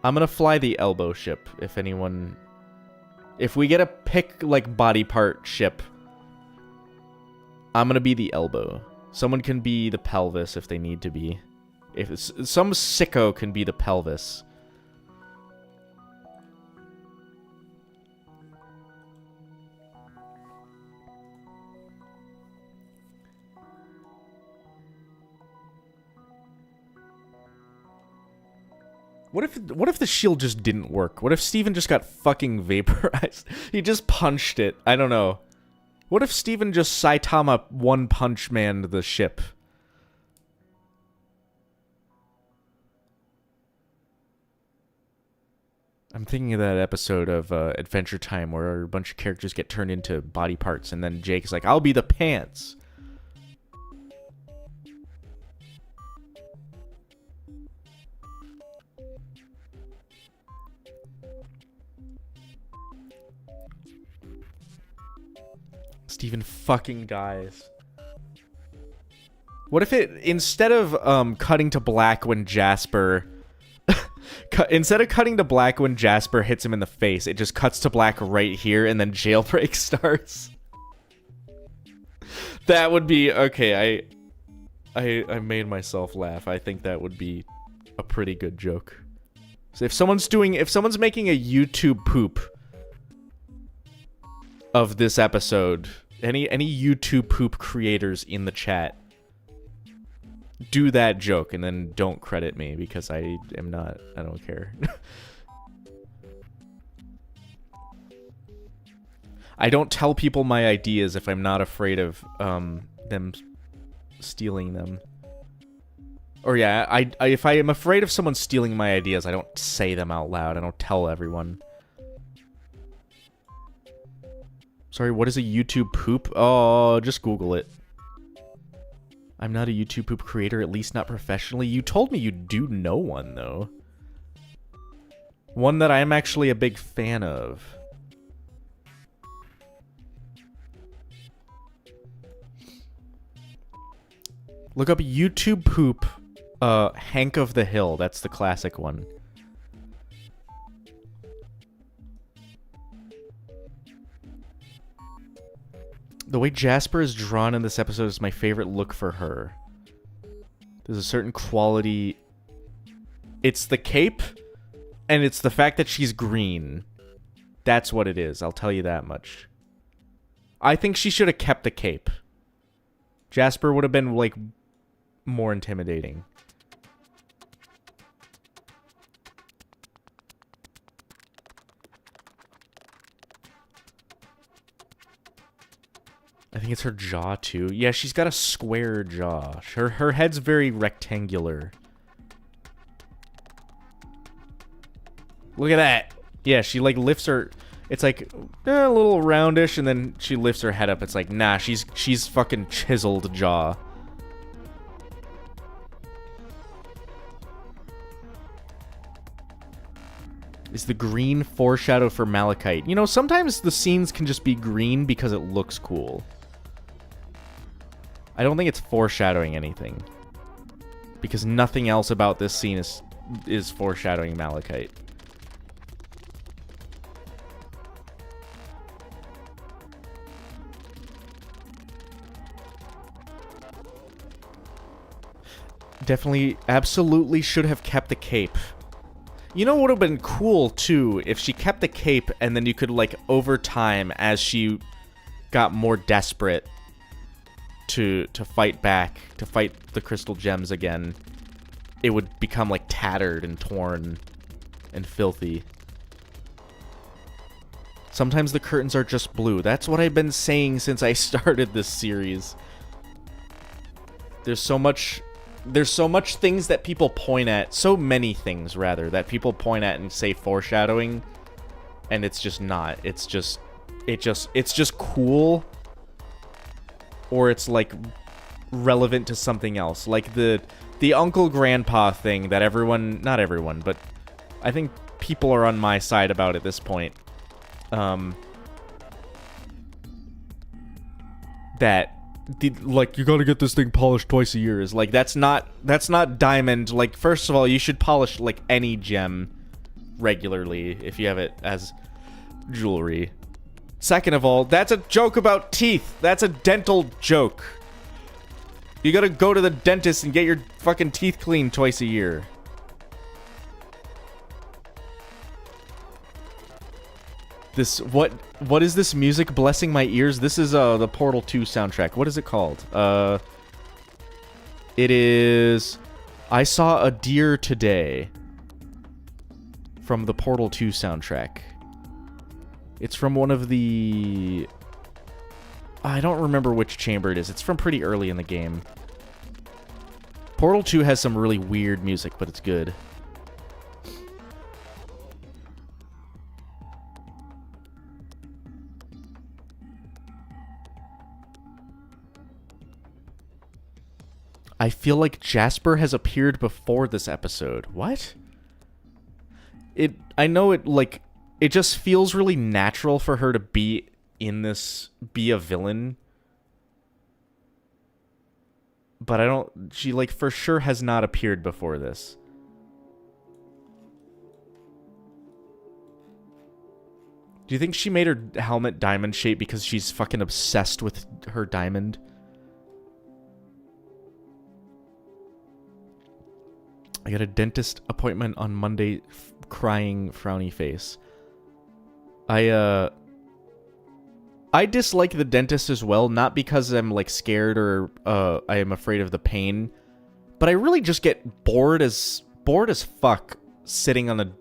I'm gonna fly the elbow ship, if anyone... If we get a pick, like, body part ship, I'm gonna be the elbow. Someone can be the pelvis if they need to be. If it's, some sicko can be the pelvis. What if the shield just didn't work? What if Steven just got fucking vaporized? He just punched it. I don't know. What if Steven just Saitama one-punch manned the ship? I'm thinking of that episode of Adventure Time where a bunch of characters get turned into body parts and then Jake is like, I'll be the pants. Steven fucking dies. What if it, instead of cutting to black when Jasper... instead of cutting to black when Jasper hits him in the face, it just cuts to black right here and then jailbreak starts? That would be... Okay, I made myself laugh. I think that would be a pretty good joke. So if someone's making a YouTube poop of this episode, any YouTube poop creators in the chat, do that joke and then don't credit me because I don't care. I don't tell people my ideas if I'm not afraid of them stealing them. Or yeah, if I am afraid of someone stealing my ideas, I don't say them out loud. I don't tell everyone. Sorry, what is a YouTube poop? Oh, just Google it. I'm not a YouTube poop creator, at least not professionally. You told me you do know one, though. One that I'm actually a big fan of. Look up YouTube poop, Hank of the Hill. That's the classic one. The way Jasper is drawn in this episode is my favorite look for her. There's a certain quality. It's the cape, and it's the fact that she's green. That's what it is, I'll tell you that much. I think she should have kept the cape. Jasper would have been, like, more intimidating. I think it's her jaw, too. Yeah, she's got a square jaw. Her head's very rectangular. Look at that. Yeah, she, like, lifts her... It's, like, a little roundish, and then she lifts her head up. It's like, nah, she's fucking chiseled jaw. Is the green foreshadow for Malachite? You know, sometimes the scenes can just be green because it looks cool. I don't think it's foreshadowing anything. Because nothing else about this scene is foreshadowing Malachite. Definitely, absolutely should have kept the cape. You know what would have been cool, too, if she kept the cape and then you could, like, over time, as she got more desperate to fight back, to fight the crystal gems again, it would become, like, tattered and torn and filthy. Sometimes the curtains are just blue. That's what I've been saying since I started this series. There's so much things that people point at, so many things, rather, that people point at and say foreshadowing, and it's just not. It's just cool, or it's, like, relevant to something else. Like the uncle-grandpa thing that everyone, not everyone, but I think people are on my side about at this point. Like, you gotta get this thing polished twice a year is, like, that's not diamond. Like, first of all, you should polish, like, any gem regularly if you have it as jewelry. Second of all, that's a joke about teeth. That's a dental joke. You gotta go to the dentist and get your fucking teeth cleaned twice a year. This, what is this music blessing my ears? This is the Portal 2 soundtrack. What is it called? It is I Saw a Deer Today from the Portal 2 soundtrack. It's from one of the... I don't remember which chamber it is. It's from pretty early in the game. Portal 2 has some really weird music, but it's good. I feel like Jasper has appeared before this episode. What? I know it, like, it just feels really natural for her to be in this be a villain. But I don't... She, like, for sure has not appeared before this. Do you think she made her helmet diamond shape because she's fucking obsessed with her diamond? I got a dentist appointment on Monday, crying frowny face. I dislike the dentist as well, not because I'm, like, scared or I am afraid of the pain, but I really just get bored as fuck sitting on a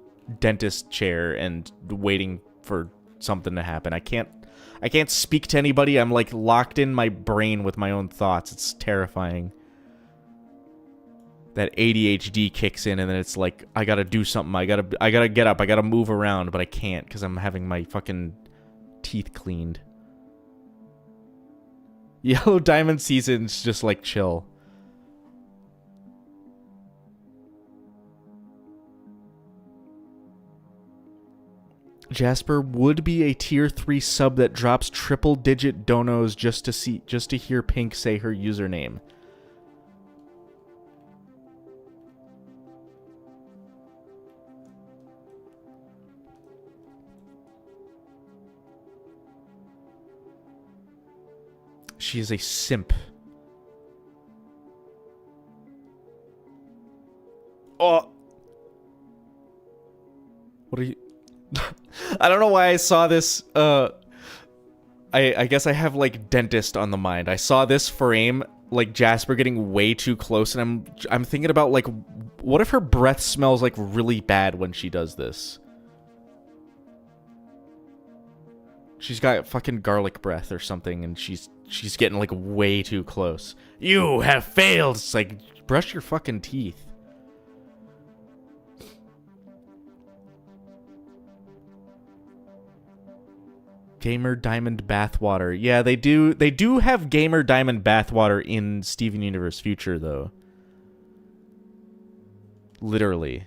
dentist chair and waiting for something to happen. I can't speak to anybody. I'm, like, locked in my brain with my own thoughts. It's terrifying. That ADHD kicks in, and then it's like, I gotta do something. I gotta get up. I gotta move around, but I can't because I'm having my fucking teeth cleaned. Yellow Diamond season's just, like, chill. Jasper would be a tier 3 sub that drops triple-digit donos just to hear Pink say her username. She is a simp. Oh. What are you... I don't know why I saw this. I guess I have, like, dentist on the mind. I saw this frame, like, Jasper getting way too close, and I'm thinking about, like, what if her breath smells, like, really bad when she does this? She's got fucking garlic breath or something, and she's getting, like, way too close. You have failed! It's like, brush your fucking teeth. Gamer Diamond Bathwater. Yeah, they do have Gamer Diamond Bathwater in Steven Universe Future, though. Literally.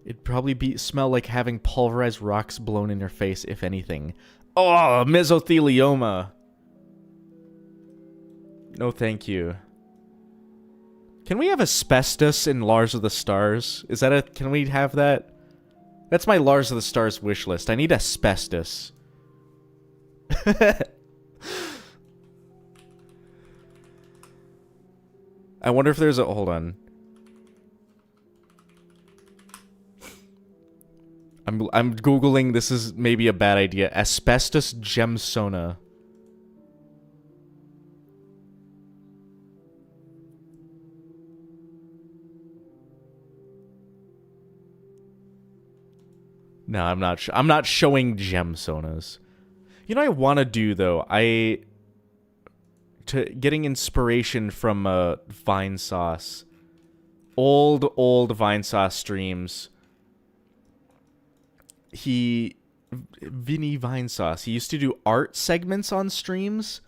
It'd probably smell like having pulverized rocks blown in your face, if anything. Oh, mesothelioma. No, thank you. Can we have asbestos in Lars of the Stars? Is that a... Can we have that? That's my Lars of the Stars wish list. I need asbestos. I wonder if there's a... Hold on. I'm Googling, this is maybe a bad idea. Asbestos gemsona. No, I'm not showing gemsonas. You know what I want to do, though? Getting inspiration from Vine Sauce. Old Vine Sauce streams. Vinny Vinesauce, he used to do art segments on streams.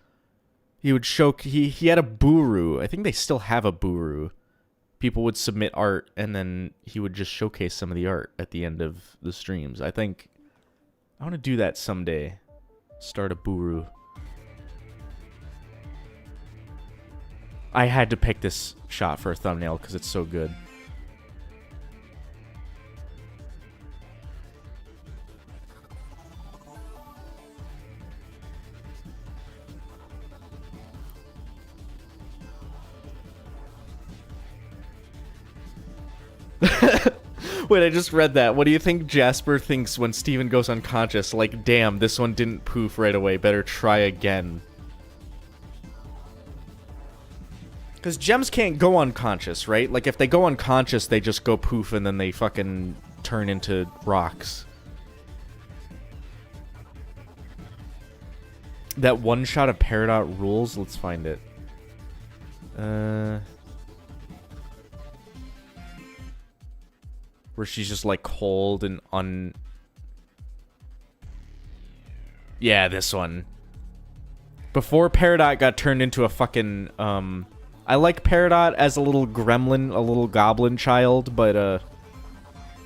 He would show, he had a Buru. I think they still have a Buru. People would submit art, and then he would just showcase some of the art at the end of the streams. I think I want to do that someday. Start a Buru. I had to pick this shot for a thumbnail because it's so good. Wait, I just read that. What do you think Jasper thinks when Steven goes unconscious? Like, damn, this one didn't poof right away. Better try again. Because gems can't go unconscious, right? Like, if they go unconscious, they just go poof and then they fucking turn into rocks. That one shot of Peridot rules? Let's find it. Where she's just, like, cold and Yeah, this one. Before Peridot got turned into a fucking, I like Peridot as a little gremlin, a little goblin child, but,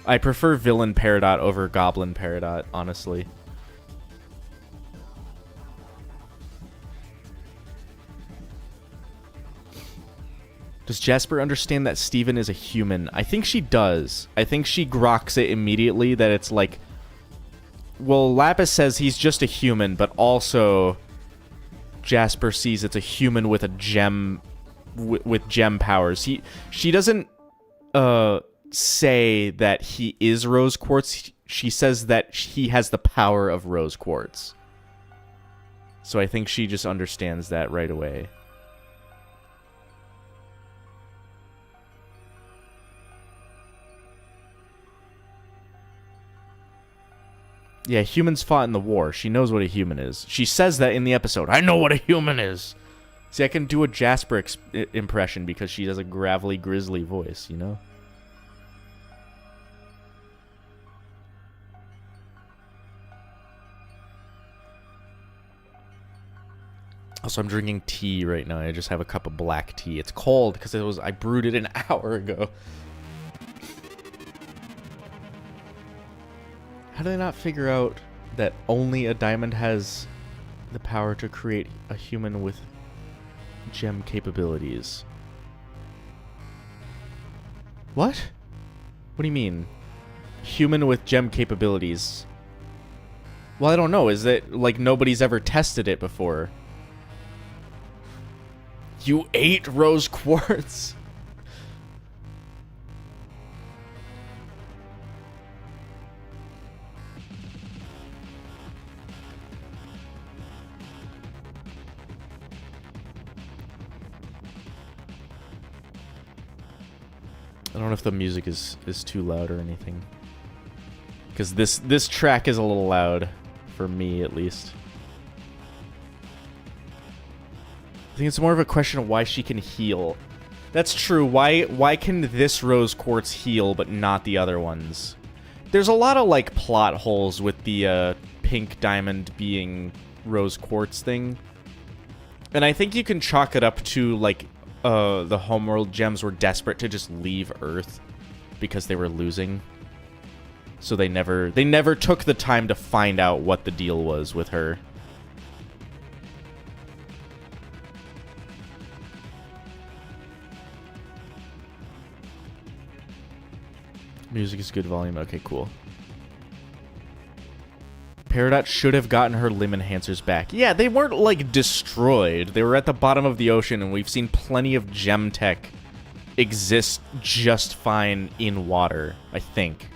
I prefer villain Peridot over goblin Peridot, honestly. Does Jasper understand that Steven is a human? I think she does. I think she groks it immediately that it's like... Well, Lapis says he's just a human, but also Jasper sees it's a human with a gem... with gem powers. She doesn't say that he is rose quartz. She says that he has the power of rose quartz. So I think she just understands that right away. Yeah, humans fought in the war. She knows what a human is. She says that in the episode. I know what a human is. See, I can do a Jasper impression because she has a gravelly, grizzly voice, you know? Also, I'm drinking tea right now. I just have a cup of black tea. It's cold because I brewed it an hour ago. How do they not figure out that only a diamond has the power to create a human with gem capabilities? What? What do you mean? Human with gem capabilities? Well, I don't know. Is it like nobody's ever tested it before? You ate rose quartz? I don't know if the music is too loud or anything. Because this track is a little loud. For me, at least. I think it's more of a question of why she can heal. That's true. Why can this rose quartz heal, but not the other ones? There's a lot of, like, plot holes with the pink diamond being rose quartz thing. And I think you can chalk it up to, like... the homeworld gems were desperate to just leave Earth because they were losing. So they never took the time to find out what the deal was with her. Music is good volume. Okay, cool. Peridot should have gotten her limb enhancers back. Yeah, they weren't, like, destroyed. They were at the bottom of the ocean, and we've seen plenty of gem tech exist just fine in water, I think.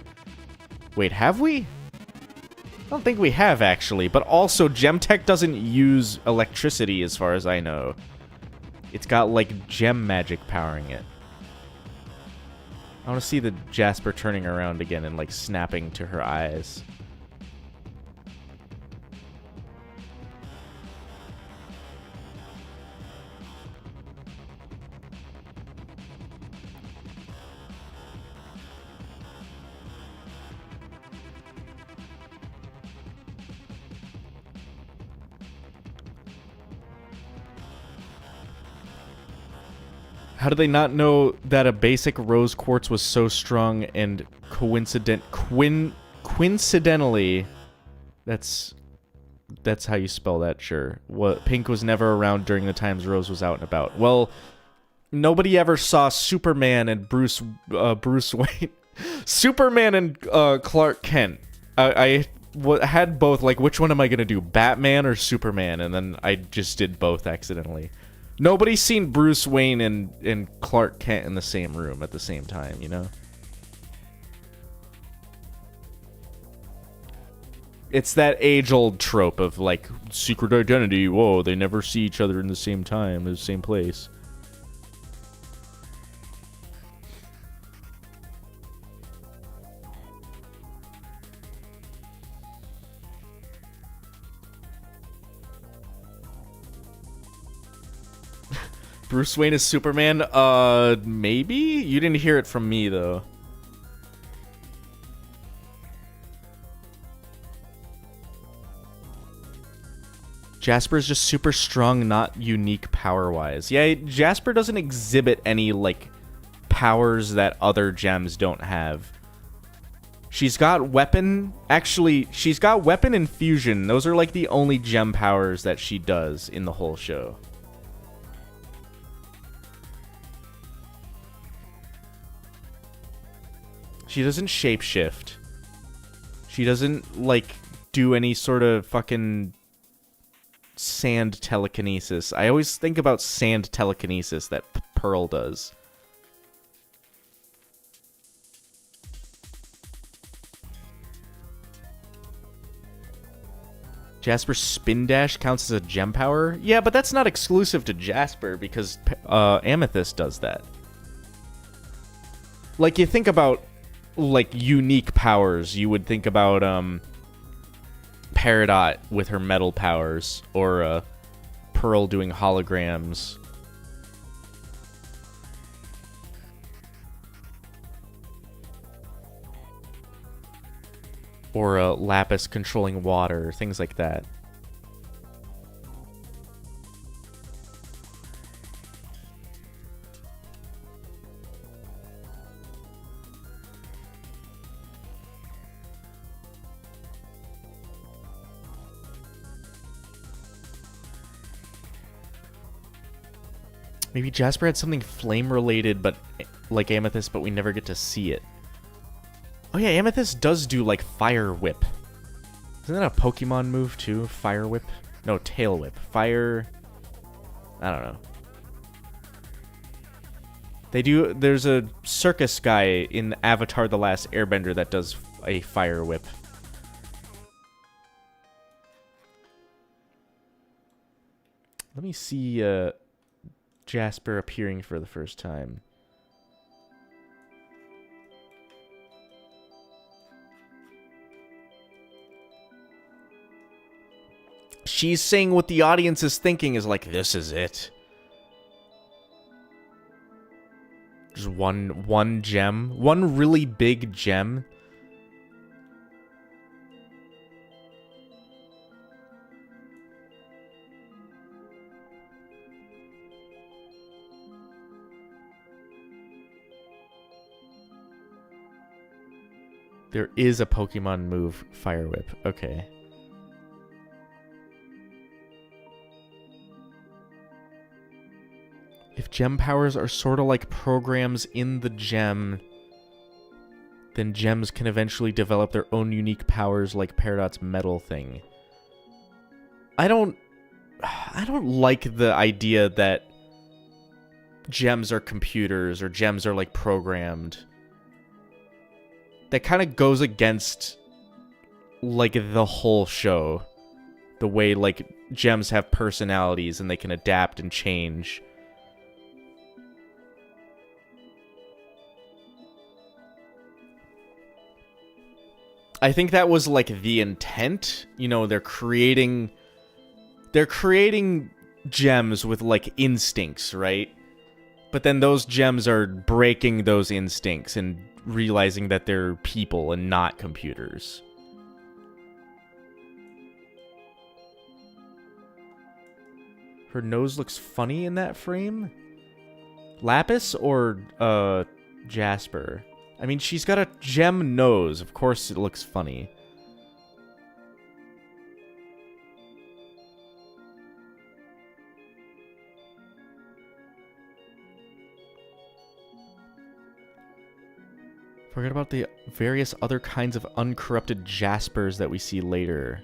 Wait, have we? I don't think we have, actually. But also, gem tech doesn't use electricity, as far as I know. It's got, like, gem magic powering it. I want to see the Jasper turning around again and, like, snapping to her eyes. How do they not know that a basic rose quartz was so strong and coincidentally, that's how you spell that, sure. What Pink was never around during the times Rose was out and about. Well, nobody ever saw Superman and Bruce Wayne. Superman and Clark Kent. I had both, like, which one am I gonna do, Batman or Superman? And then I just did both accidentally. Nobody's seen Bruce Wayne and Clark Kent in the same room at the same time, you know? It's that age-old trope of, like, secret identity. Whoa, they never see each other in the same time, in the same place. Bruce Wayne is Superman? Maybe? You didn't hear it from me, though. Jasper is just super strong, not unique power-wise. Yeah, Jasper doesn't exhibit any, like, powers that other gems don't have. She's got weapon. Actually, she's got weapon and fusion. Those are, like, the only gem powers that she does in the whole show. She doesn't shapeshift. She doesn't, like, do any sort of fucking sand telekinesis. I always think about sand telekinesis that Pearl does. Jasper's spin dash counts as a gem power? Yeah, but that's not exclusive to Jasper because Amethyst does that. Like, you think about, like, unique powers. You would think about Peridot with her metal powers, or Pearl doing holograms. Or Lapis controlling water, things like that. Maybe Jasper had something flame-related, but like Amethyst, but we never get to see it. Oh yeah, Amethyst does do, like, Fire Whip. Isn't that a Pokemon move, too? Fire Whip? No, Tail Whip. Fire... I don't know. They do... There's a circus guy in Avatar The Last Airbender that does a Fire Whip. Let me see, Jasper appearing for the first time. She's saying what the audience is thinking is like, this is it. Just one gem. One really big gem. There is a Pokemon move, Fire Whip. Okay. If gem powers are sort of like programs in the gem, then gems can eventually develop their own unique powers like Peridot's metal thing. I don't like the idea that gems are computers or gems are like programmed. That kind of goes against like the whole show. The way like gems have personalities and they can adapt and change. I think that was like the intent. You know, they're creating gems with like instincts, right? But then those gems are breaking those instincts and realizing that they're people and not computers. Her nose looks funny in that frame. Lapis or Jasper? I mean, she's got a gem nose. Of course it looks funny. Forget about the various other kinds of uncorrupted Jaspers that we see later.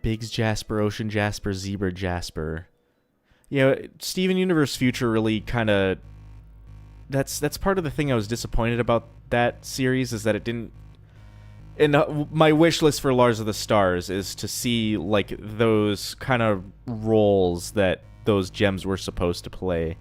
Biggs Jasper, Ocean Jasper, Zebra Jasper. Yeah, Steven Universe Future really kind of... That's part of the thing I was disappointed about that series, is that it didn't... And my wish list for Lars of the Stars is to see, like, those kind of roles that those gems were supposed to play.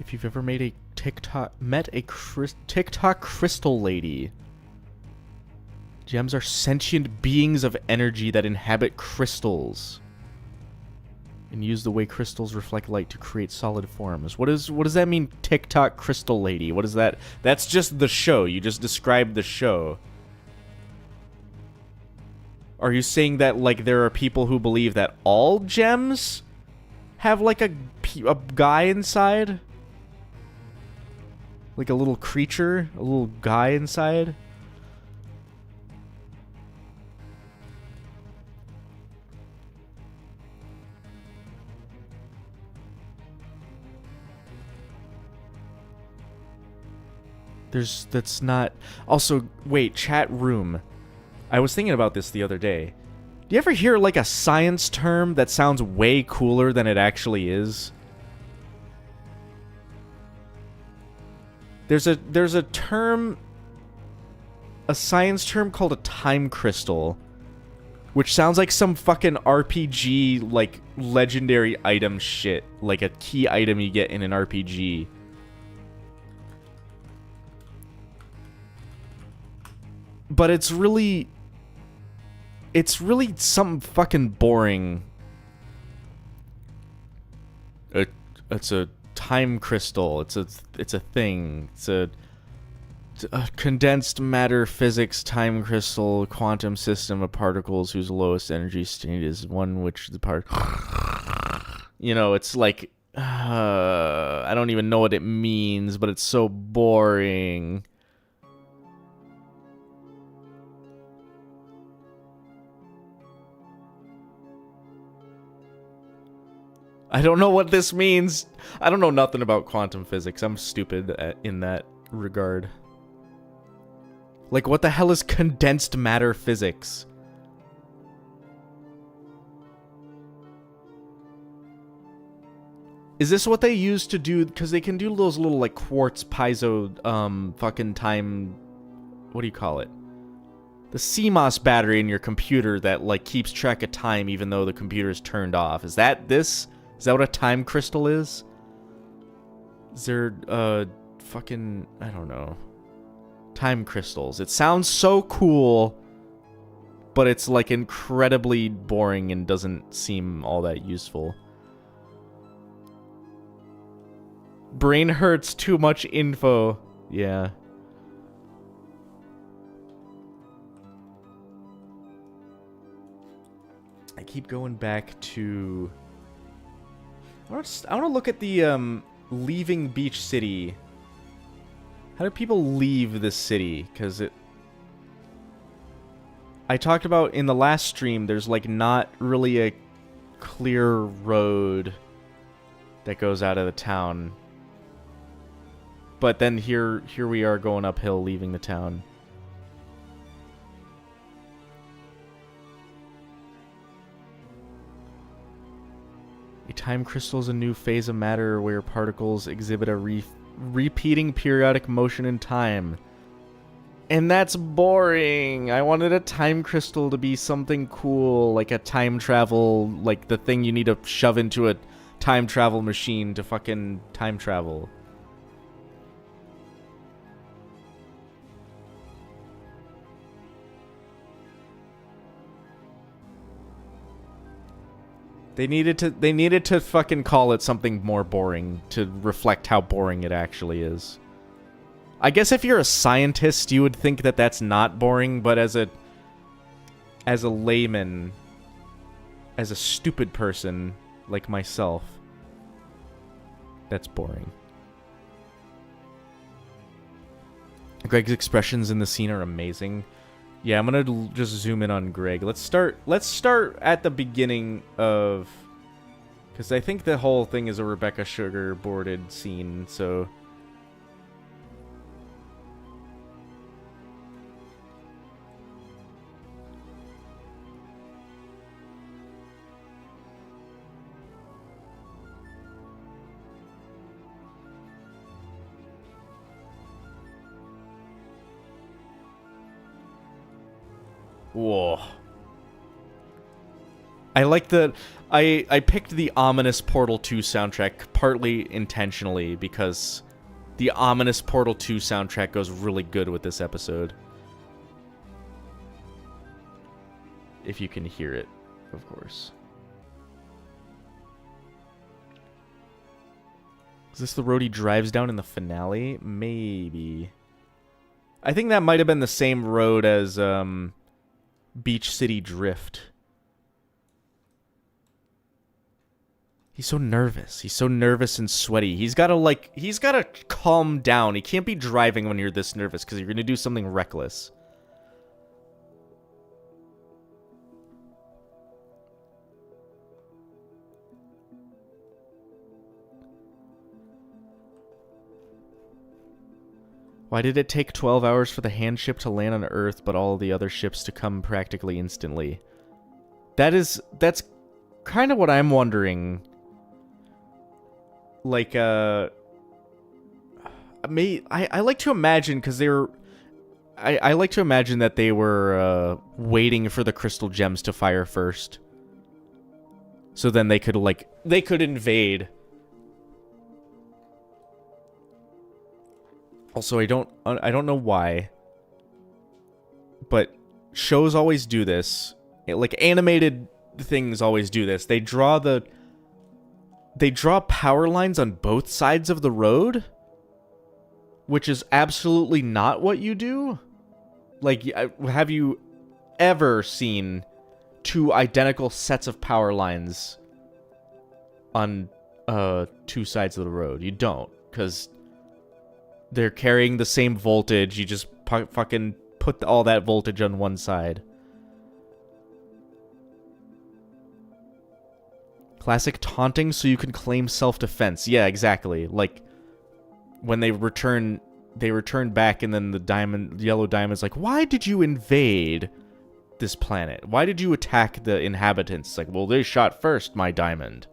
if you've ever met a TikTok crystal lady. Gems are sentient beings of energy that inhabit crystals and use the way crystals reflect light to create solid forms. What does that mean, TikTok crystal lady? What is that? That's just the show. You just described the show. Are you saying that, like, there are people who believe that all gems have, like, a guy inside? Like a little creature? A little guy inside? That's not... Also, wait, chat room. I was thinking about this the other day. Do you ever hear, like, a science term that sounds way cooler than it actually is? There's a term... A science term called a time crystal. Which sounds like some fucking RPG, like, legendary item shit. Like a key item you get in an RPG. But it's really something fucking boring. It's a time crystal. It's a thing. It's a condensed matter physics time crystal quantum system of particles whose lowest energy state is one which the part. You know, it's like I don't even know what it means, but it's so boring. I don't know what this means. I don't know nothing about quantum physics. I'm stupid in that regard. Like, what the hell is condensed matter physics? Is this what they use to do? Because they can do those little, like, quartz piezo, fucking time... What do you call it? The CMOS battery in your computer that, like, keeps track of time even though the computer is turned off. Is that this? Is that what a time crystal is? Is there, fucking... I don't know. Time crystals. It sounds so cool, but it's, like, incredibly boring and doesn't seem all that useful. Brain hurts, too much info. Yeah. I keep going back to... I want to look at the, leaving Beach City. How do people leave this city? Because it... I talked about in the last stream, there's, like, not really a clear road that goes out of the town. But then here we are going uphill, leaving the town. A time crystal is a new phase of matter where particles exhibit a repeating periodic motion in time. And that's boring. I wanted a time crystal to be something cool, like a time travel, like the thing you need to shove into a time travel machine to fucking time travel. They needed to fucking call it something more boring to reflect how boring it actually is. I guess if you're a scientist, you would think that that's not boring, but as a layman, as a stupid person like myself, that's boring. Greg's expressions in the scene are amazing. Yeah, I'm gonna just zoom in on Greg. Let's start at the beginning of... Because I think the whole thing is a Rebecca Sugar boarded scene, so... Whoa. I like the... I picked the ominous Portal 2 soundtrack partly intentionally because the ominous Portal 2 soundtrack goes really good with this episode. If you can hear it, of course. Is this the road he drives down in the finale? Maybe. I think that might have been the same road as Beach City Drift. He's so nervous. He's so nervous and sweaty. He's gotta calm down. He can't be driving when you're this nervous because you're gonna do something reckless. Why did it take 12 hours for the hand ship to land on Earth, but all the other ships to come practically instantly? That's kind of what I'm wondering. Like, I like to imagine, because they were... I like to imagine that they were waiting for the crystal gems to fire first. So then they could, like... They could invade. Also, I don't know why, but shows always do this. Like, animated things always do this. They draw power lines on both sides of the road, which is absolutely not what you do. Like, have you ever seen two identical sets of power lines on two sides of the road? You don't, because they're carrying the same voltage. You just fucking put all that voltage on one side. Classic taunting so you can claim self-defense. Yeah, exactly. Like, when they return back, and then the yellow diamond's like, why did you invade this planet? Why did you attack the inhabitants? It's like, well, they shot first, my diamond.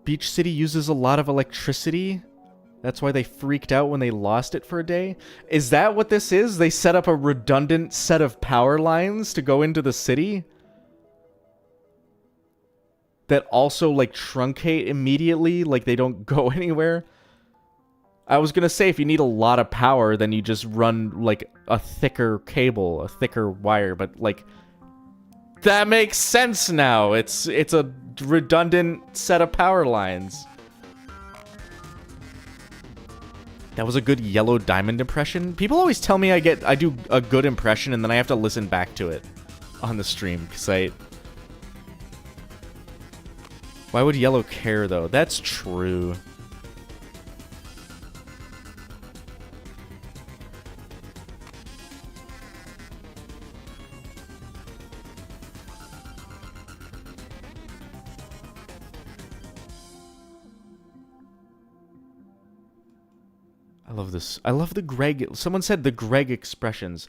Beach City uses a lot of electricity. That's why they freaked out when they lost it for a day. Is that what this is? They set up a redundant set of power lines to go into the city that also, like, truncate immediately, like they don't go anywhere. I was gonna say, if you need a lot of power, then you just run, like, a thicker cable, a thicker wire, but, like, that makes sense now. It's a redundant set of power lines. That was a good yellow diamond impression. People always tell me I do a good impression, and then I have to listen back to it on the stream, because why would yellow care, though? That's true. I love this. I love the Greg. Someone said the Greg expressions.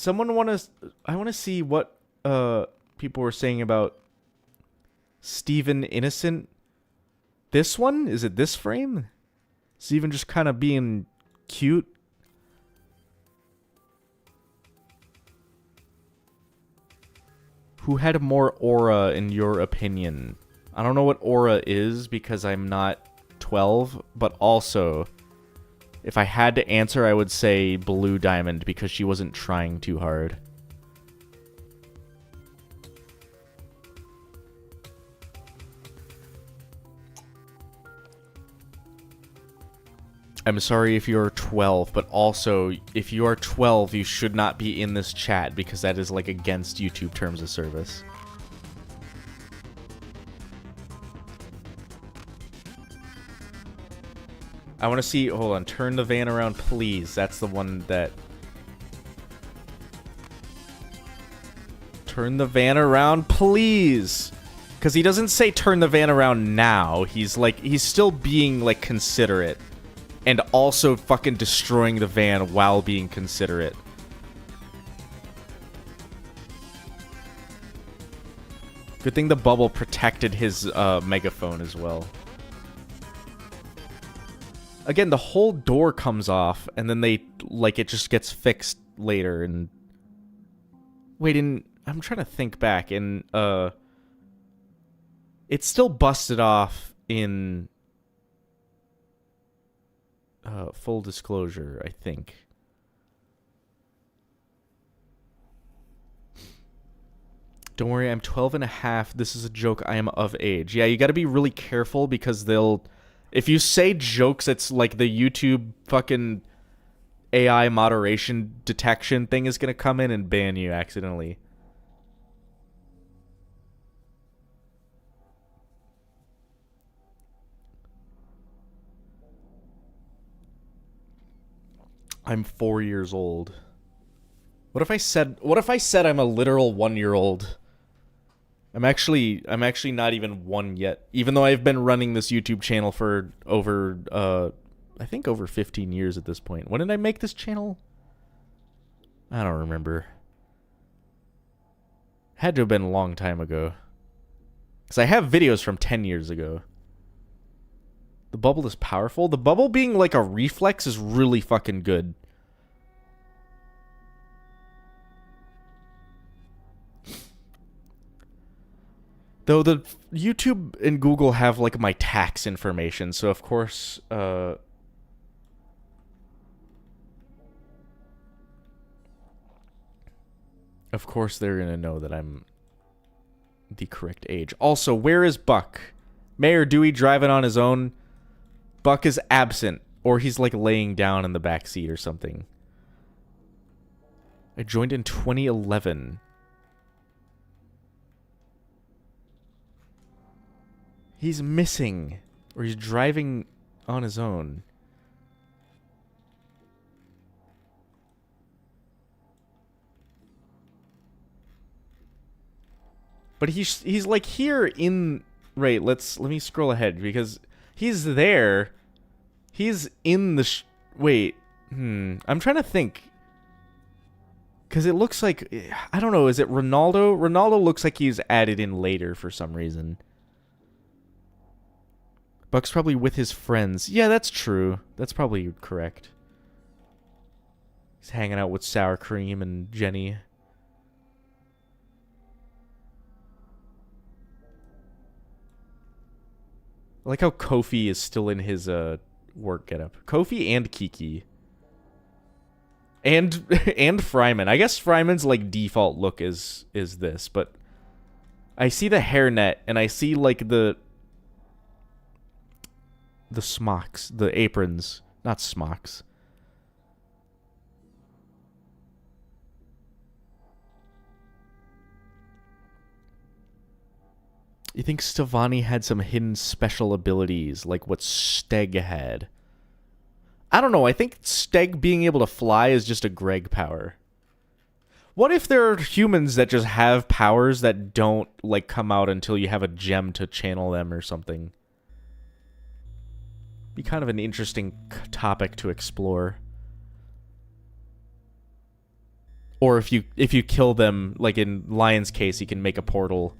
I want to see what people were saying about Steven Innocent. This one? Is it this frame? Steven just kind of being cute. Who had more aura in your opinion? I don't know what aura is because I'm not 12, but also, if I had to answer, I would say Blue Diamond because she wasn't trying too hard. I'm sorry if you're 12, but also, if you are 12, you should not be in this chat because that is, like, against YouTube terms of service. I want to see... Hold on. Turn the van around, please. That's the one that... Turn the van around, please! Because he doesn't say turn the van around now. He's, like... He's still being, like, considerate. And also fucking destroying the van while being considerate. Good thing the bubble protected his megaphone as well. Again, the whole door comes off, and then they, like, it just gets fixed later, and... Wait, I'm trying to think back, and, it's still busted off in... full disclosure, I think. Don't worry, I'm 12 and a half. This is a joke. I am of age. Yeah, you gotta be really careful because they'll... If you say jokes, it's like the YouTube fucking AI moderation detection thing is gonna come in and ban you accidentally. I'm 4 years old. What if I said I'm a literal 1-year-old? I'm actually not even one yet. Even though I've been running this YouTube channel for over I think over 15 years at this point. When did I make this channel? I don't remember. Had to have been a long time ago. Cuz I have videos from 10 years ago. The bubble is powerful. The bubble being like a reflex is really fucking good. Though the YouTube and Google have like my tax information, so of course, of course they're gonna know that I'm the correct age. Also, where is Buck? Mayor Dewey driving on his own. Buck is absent, or he's like laying down in the back seat or something. I joined in 2011. He's missing, or he's driving on his own. But he's like here in... Right, let me scroll ahead, because he's there. He's in the... Wait, I'm trying to think. Because it looks like... I don't know, is it Ronaldo? Ronaldo looks like he's added in later for some reason. Buck's probably with his friends. Yeah, that's true. That's probably correct. He's hanging out with Sour Cream and Jenny. I like how Kofi is still in his work getup. Kofi and Kiki. And Fryman. I guess Fryman's like default look is this, but I see the hairnet and I see like the smocks, the aprons, not smocks. You think Stevani had some hidden special abilities, like what Steg had? I don't know, I think Steg being able to fly is just a Greg power. What if there are humans that just have powers that don't, like, come out until you have a gem to channel them or something? Be kind of an interesting topic to explore. Or if you kill them, like in Lion's case, you can make a portal.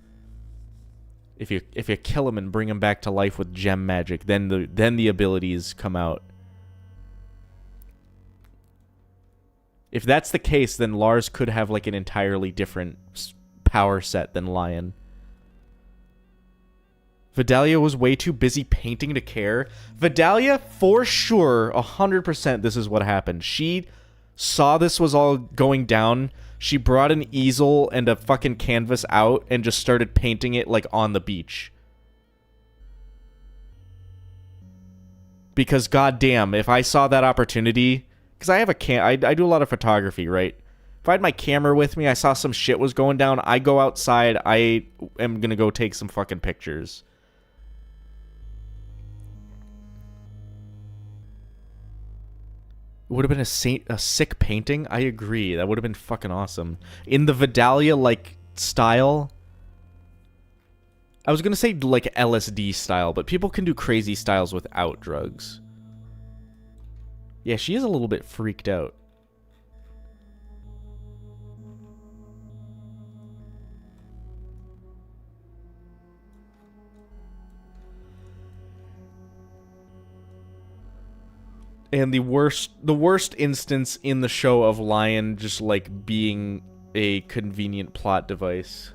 If you kill him and bring him back to life with gem magic, then the abilities come out. If that's the case, then Lars could have like an entirely different power set than Lion. Vidalia was way too busy painting to care. Vidalia, for sure, 100% this is what happened. She saw this was all going down. She brought an easel and a fucking canvas out and just started painting it like on the beach. Because goddamn, if I saw that opportunity, because I have I do a lot of photography, right? If I had my camera with me, I saw some shit was going down, I go outside, I am gonna go take some fucking pictures. It would have been a sick painting. I agree. That would have been fucking awesome. In the Vidalia, like, style. I was going to say, like, LSD style, but people can do crazy styles without drugs. Yeah, she is a little bit freaked out. And the worst instance in the show of Lion just like being a convenient plot device.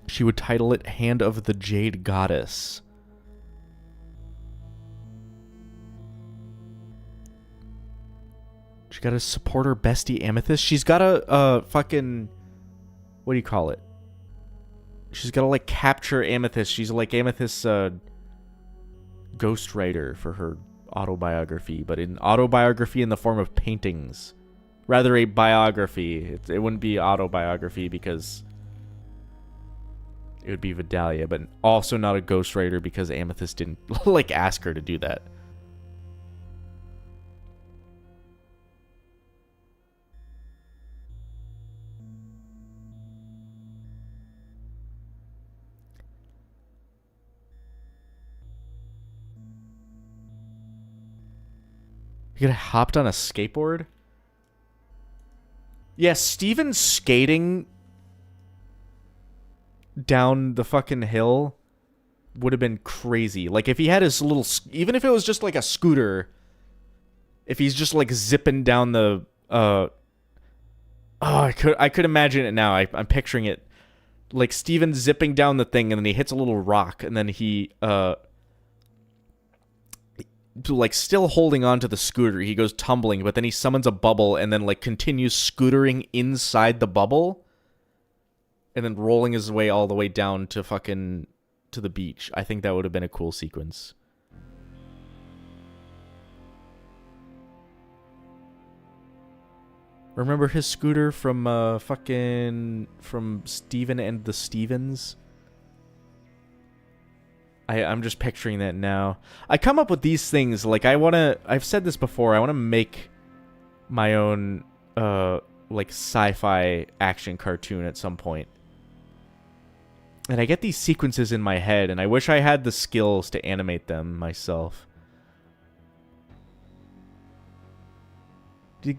She would title it Hand of the Jade Goddess. She got to support her bestie Amethyst. She's got a fucking... What do you call it? She's got to, like, capture Amethyst. She's, like, Amethyst's ghostwriter for her autobiography. But an autobiography in the form of paintings. Rather a biography. It wouldn't be autobiography because... it would be Vidalia. But also not a ghostwriter because Amethyst didn't, like, ask her to do that. You could have hopped on a skateboard? Yeah, Steven skating down the fucking hill would have been crazy. Like, if he had his little... even if it was just, like, a scooter... if he's just, like, zipping down the... oh, I could imagine it now. I'm picturing it. Like, Steven zipping down the thing, and then he hits a little rock, and then he... like, still holding on to the scooter, he goes tumbling, but then he summons a bubble and then, like, continues scootering inside the bubble and then rolling his way all the way down to fucking to the beach. I think that would have been a cool sequence. Remember his scooter from from Steven and the Stevens? I'm just picturing that now. I come up with these things, like, I've said this before, I want to make my own, like, sci-fi action cartoon at some point. And I get these sequences in my head, and I wish I had the skills to animate them myself.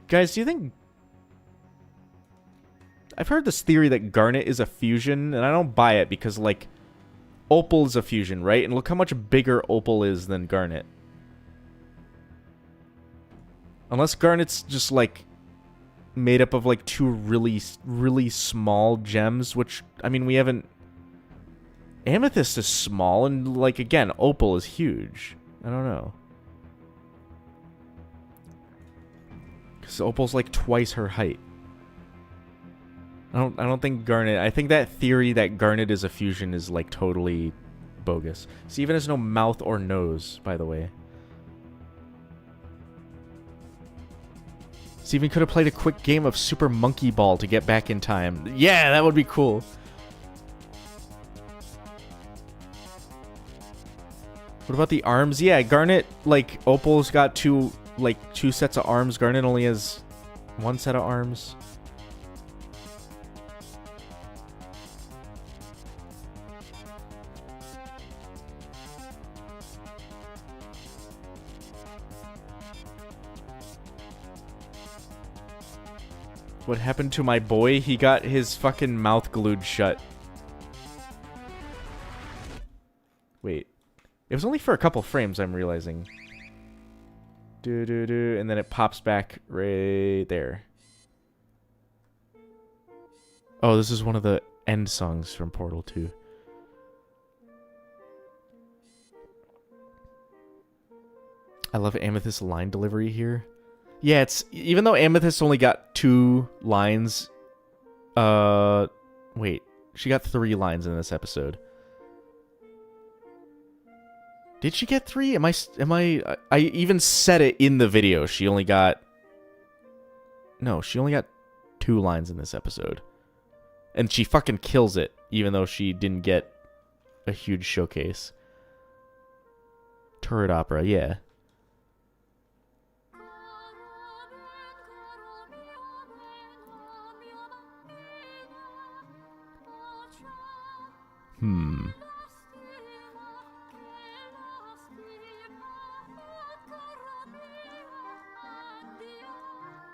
Guys, do you think... I've heard this theory that Garnet is a fusion, and I don't buy it because, like... Opal is a fusion, right? And look how much bigger Opal is than Garnet. Unless Garnet's just, like, made up of, like, two really, really small gems, which, I mean, we haven't... Amethyst is small, and, like, again, Opal is huge. I don't know. Because Opal's, like, twice her height. I don't think Garnet... I think that theory that Garnet is a fusion is, like, totally bogus. Steven has no mouth or nose, by the way. Steven could have played a quick game of Super Monkey Ball to get back in time. Yeah, that would be cool. What about the arms? Yeah, Garnet, like, Opal's got two sets of arms. Garnet only has one set of arms. What happened to my boy? He got his fucking mouth glued shut. Wait. It was only for a couple frames, I'm realizing. Do-do-do, and then it pops back right there. Oh, this is one of the end songs from Portal 2. I love Amethyst's line delivery here. Yeah, it's... even though Amethyst only got 2 lines... wait. She got 3 lines in this episode. Did she get 3? I even said it in the video. She only got... no, she only got 2 lines in this episode. And she fucking kills it, even though she didn't get a huge showcase. Turret opera, yeah.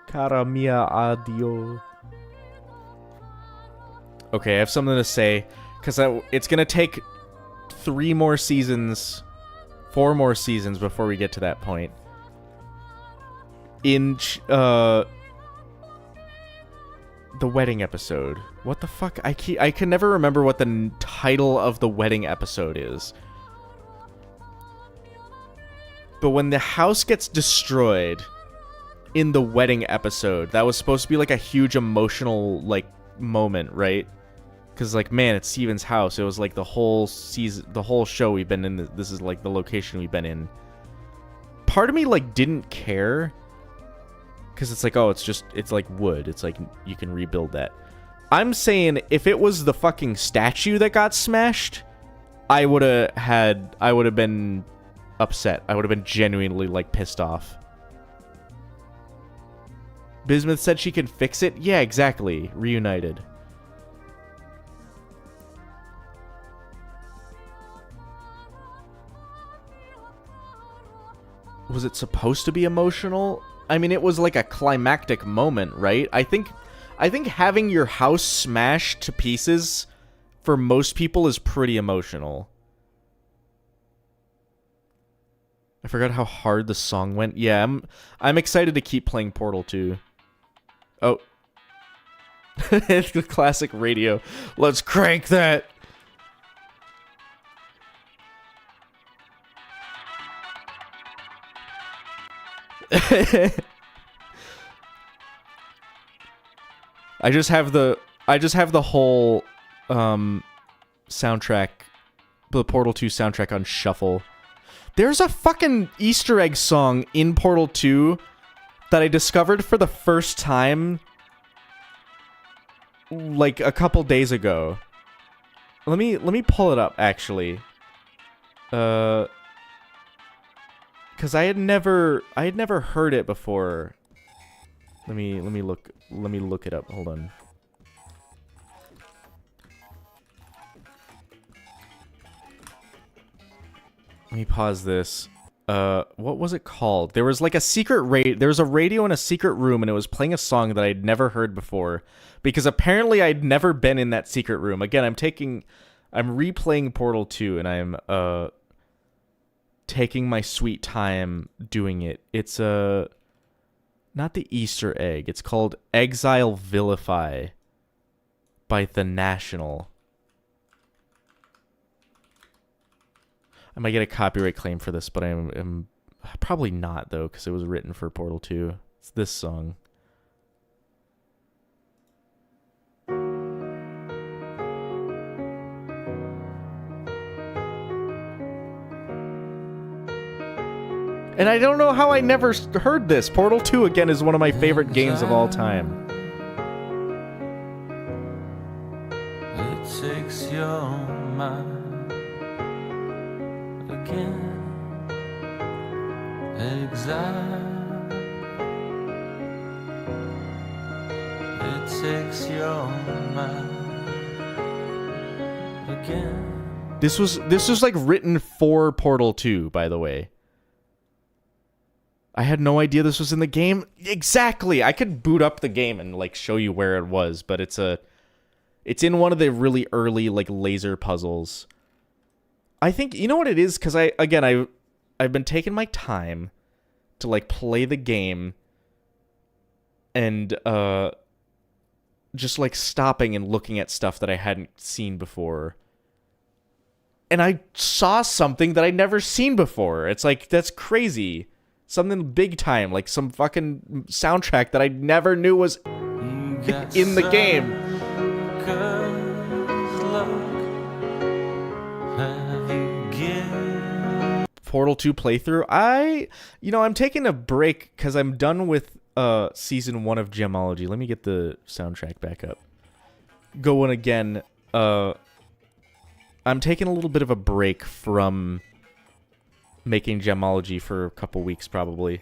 Cara mia adio. Okay, I have something to say. Because it's going to take 3 more seasons, 4 more seasons before we get to that point. In the wedding episode. What the fuck? I can never remember what the title of the wedding episode is. But when the house gets destroyed in the wedding episode, that was supposed to be like a huge emotional like moment, right? Because like, man, it's Steven's house. It was like the whole season, the whole show we've been in. This is like the location we've been in. Part of me like didn't care. Because it's like, oh, it's like wood. It's like, you can rebuild that. I'm saying if it was the fucking statue that got smashed, I would have been upset. I would have been genuinely, like, pissed off. Bismuth said she can fix it? Yeah, exactly. Reunited. Was it supposed to be emotional? I mean, it was like a climactic moment, right? I think having your house smashed to pieces for most people is pretty emotional. I forgot how hard the song went. Yeah, I'm excited to keep playing Portal 2. Oh. It's the classic radio. Let's crank that. I just have the whole soundtrack, the Portal 2 soundtrack on shuffle. There's a fucking Easter egg song in Portal 2 that I discovered for the first time like a couple days ago. Let me pull it up actually. Cuz I had never heard it before. Let me look it up. Hold on. Let me pause this. What was it called? There was like a secret there was a radio in a secret room and it was playing a song that I'd never heard before because apparently I'd never been in that secret room. Again, I'm replaying Portal 2 and I'm taking my sweet time doing it. It's not the Easter egg. It's called Exile Vilify by The National. I might get a copyright claim for this, but I'm probably not, though, because it was written for Portal 2. It's this song. And I don't know how I never heard this. Portal 2, again, is one of my favorite games of all time. It takes your mind again. Exile. It takes your mind again. This was like written for Portal 2, by the way. I had no idea this was in the game. Exactly. I could boot up the game and like show you where it was, but it's in one of the really early like laser puzzles. I think you know what it is cuz I've been taking my time to like play the game and just like stopping and looking at stuff that I hadn't seen before. And I saw something that I'd never seen before. It's like that's crazy. Something big time, like some fucking soundtrack that I never knew was in the game. Portal 2 playthrough. I'm taking a break because I'm done with season 1 of Gemology. Let me get the soundtrack back up. Going again. I'm taking a little bit of a break from making Gemology for a couple weeks probably.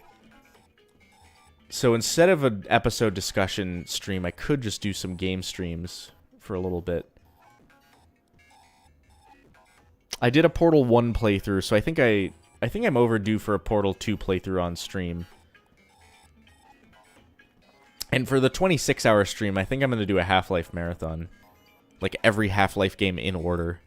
So instead of an episode discussion stream, I could just do some game streams for a little bit. I did a Portal 1 playthrough, so I think I'm overdue for a Portal 2 playthrough on stream. And for the 26-hour stream, I think I'm going to do a Half-Life marathon. like every Half-Life game in order.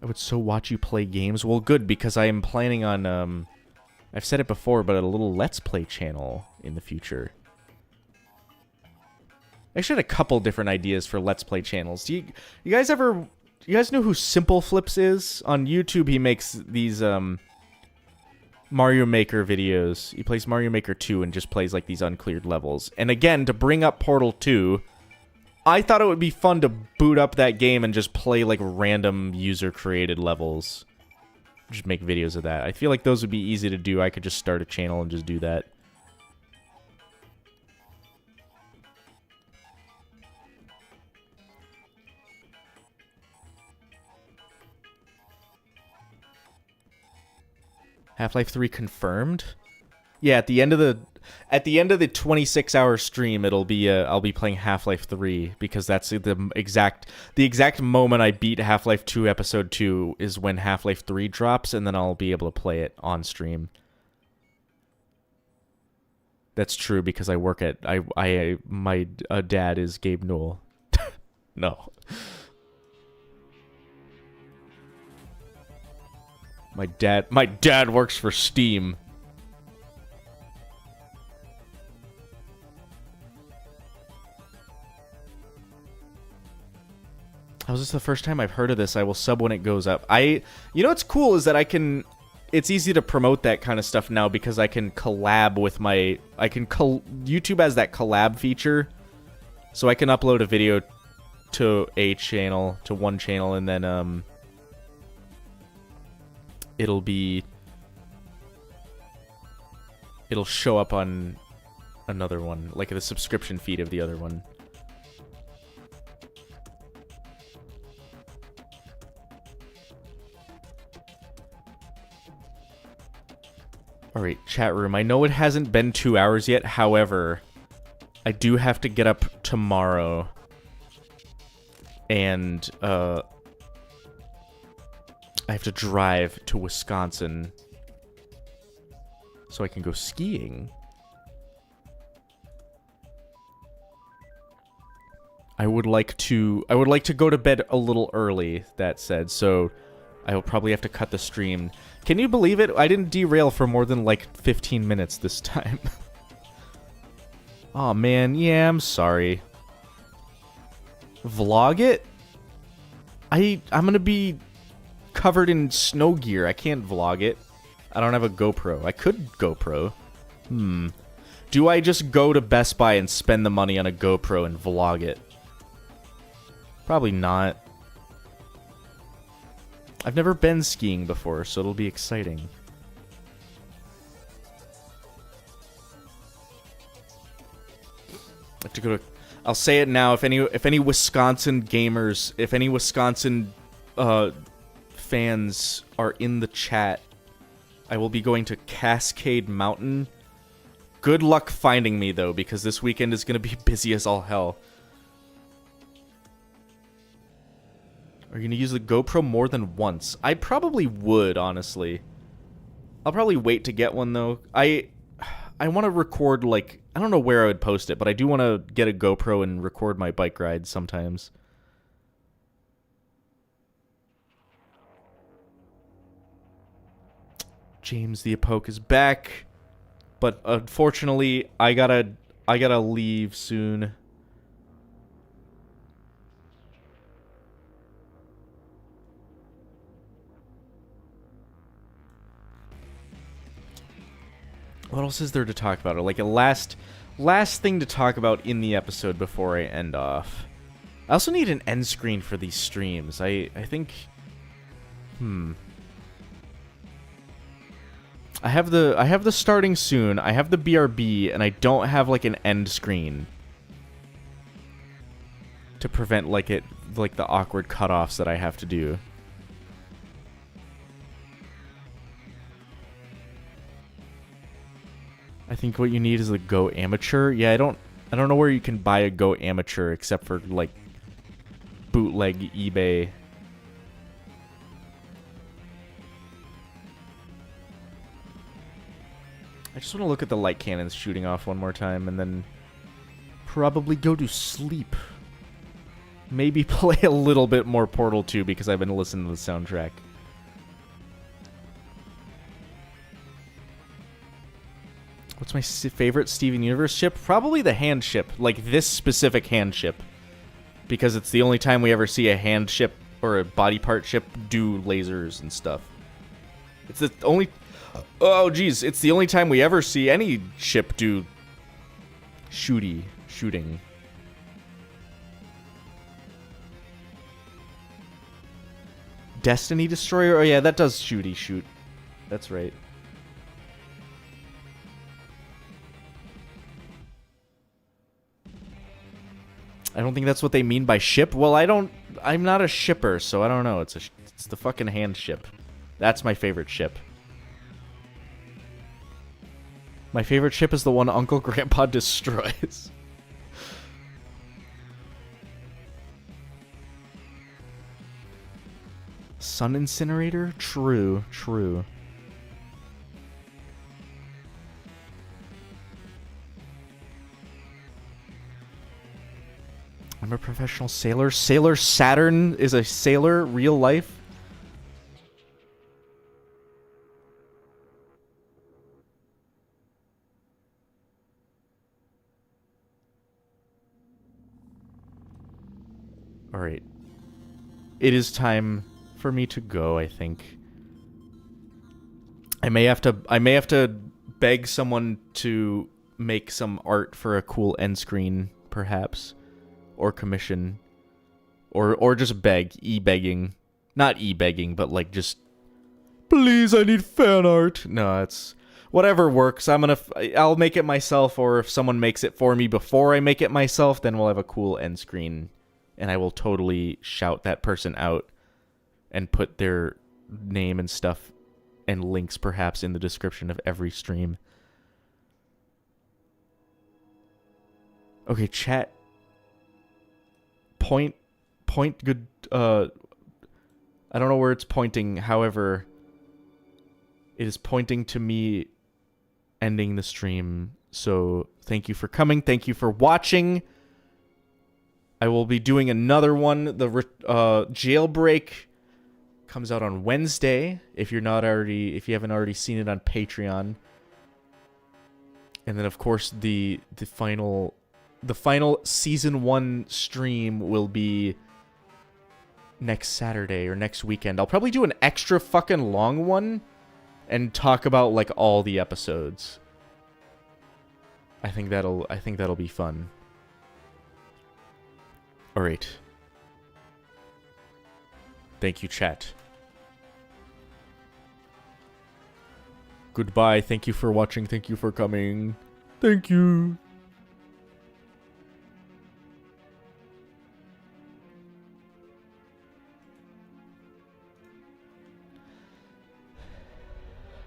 I would so watch you play games. Well, good, because I am planning on, I've said it before, but a little Let's Play channel in the future. I actually had a couple different ideas for Let's Play channels. Do you guys ever... You guys know who Simple Flips is? On YouTube, he makes these, Mario Maker videos. He plays Mario Maker 2 and just plays, like, these uncleared levels. And again, to bring up Portal 2... I thought it would be fun to boot up that game and just play, like, random user-created levels. Just make videos of that. I feel like those would be easy to do. I could just start a channel and just do that. Half-Life 3 confirmed? Yeah, at the end of the 26-hour stream, it'll be I'll be playing Half-Life 3 because that's the exact moment I beat Half-Life 2 episode 2 is when Half-Life 3 drops, and then I'll be able to play it on stream. That's true because I work at my dad is Gabe Newell. No. My dad works for Steam. How's this the first time I've heard of this? I will sub when it goes up. You know what's cool is that it's easy to promote that kind of stuff now because I can collab with YouTube has that collab feature. So I can upload a video to one channel, and then, it'll show up on another one, like the subscription feed of the other one. Alright, chat room. I know it hasn't been 2 hours yet, however, I do have to get up tomorrow. And, I have to drive to Wisconsin so I can go skiing. I would like to go to bed a little early, that said, so I will probably have to cut the stream. Can you believe it? I didn't derail for more than like 15 minutes this time. Oh man, yeah, I'm sorry. Vlog it? I'm gonna be covered in snow gear. I can't vlog it. I don't have a GoPro. I could GoPro. Do I just go to Best Buy and spend the money on a GoPro and vlog it? Probably not. I've never been skiing before, so it'll be exciting. I have to go to... I'll say it now. If any Wisconsin gamers, if any Wisconsin fans are in the chat, I will be going to Cascade Mountain. Good luck finding me, though, because this weekend is going to be busy as all hell. Are you going to use the GoPro more than once? I probably would, honestly. I'll probably wait to get one, though. I want to record, like... I don't know where I would post it, but I do want to get a GoPro and record my bike rides sometimes. James the Apoke is back. But unfortunately, I gotta leave soon. What else is there to talk about? Or like a last thing to talk about in the episode before I end off. I also need an end screen for these streams. I think... I have the starting soon, I have the BRB, and I don't have like an end screen. To prevent like the awkward cutoffs that I have to do. I think what you need is a Go Amateur. Yeah, I don't know where you can buy a Go Amateur except for like bootleg eBay. I just want to look at the light cannons shooting off one more time and then probably go to sleep. Maybe play a little bit more Portal 2 because I've been listening to the soundtrack. What's my favorite Steven Universe ship? Probably the hand ship. Like, this specific hand ship. Because it's the only time we ever see a hand ship or a body part ship do lasers and stuff. It's the only... Oh, geez. It's the only time we ever see any ship do... shooting. Destiny Destroyer? Oh, yeah, that does shoot. That's right. I don't think that's what they mean by ship. Well, I'm not a shipper, so I don't know. It's the fucking hand ship. That's my favorite ship. My favorite ship is the one Uncle Grandpa destroys. Sun Incinerator? True. I'm a professional sailor. Sailor Saturn is a sailor, real life. Alright. It is time for me to go, I think. I may have to beg someone to make some art for a cool end screen, perhaps. Or commission. Or just beg. E-begging. Not e-begging, but like just... Please, I need fan art. No, it's... Whatever works. I'll make it myself, or if someone makes it for me before I make it myself, then we'll have a cool end screen. And I will totally shout that person out. And put their name and stuff and links perhaps in the description of every stream. Okay, chat. Point good, I don't know where it's pointing, however, it is pointing to me ending the stream, so thank you for coming, thank you for watching. I will be doing another one. The Jailbreak comes out on Wednesday, if you haven't already seen it on Patreon. And then of course the final season 1 stream will be next Saturday or next weekend. I'll probably do an extra fucking long one and talk about like all the episodes. I think that'll be fun. All right. Thank you, chat. Goodbye. Thank you for watching. Thank you for coming. Thank you.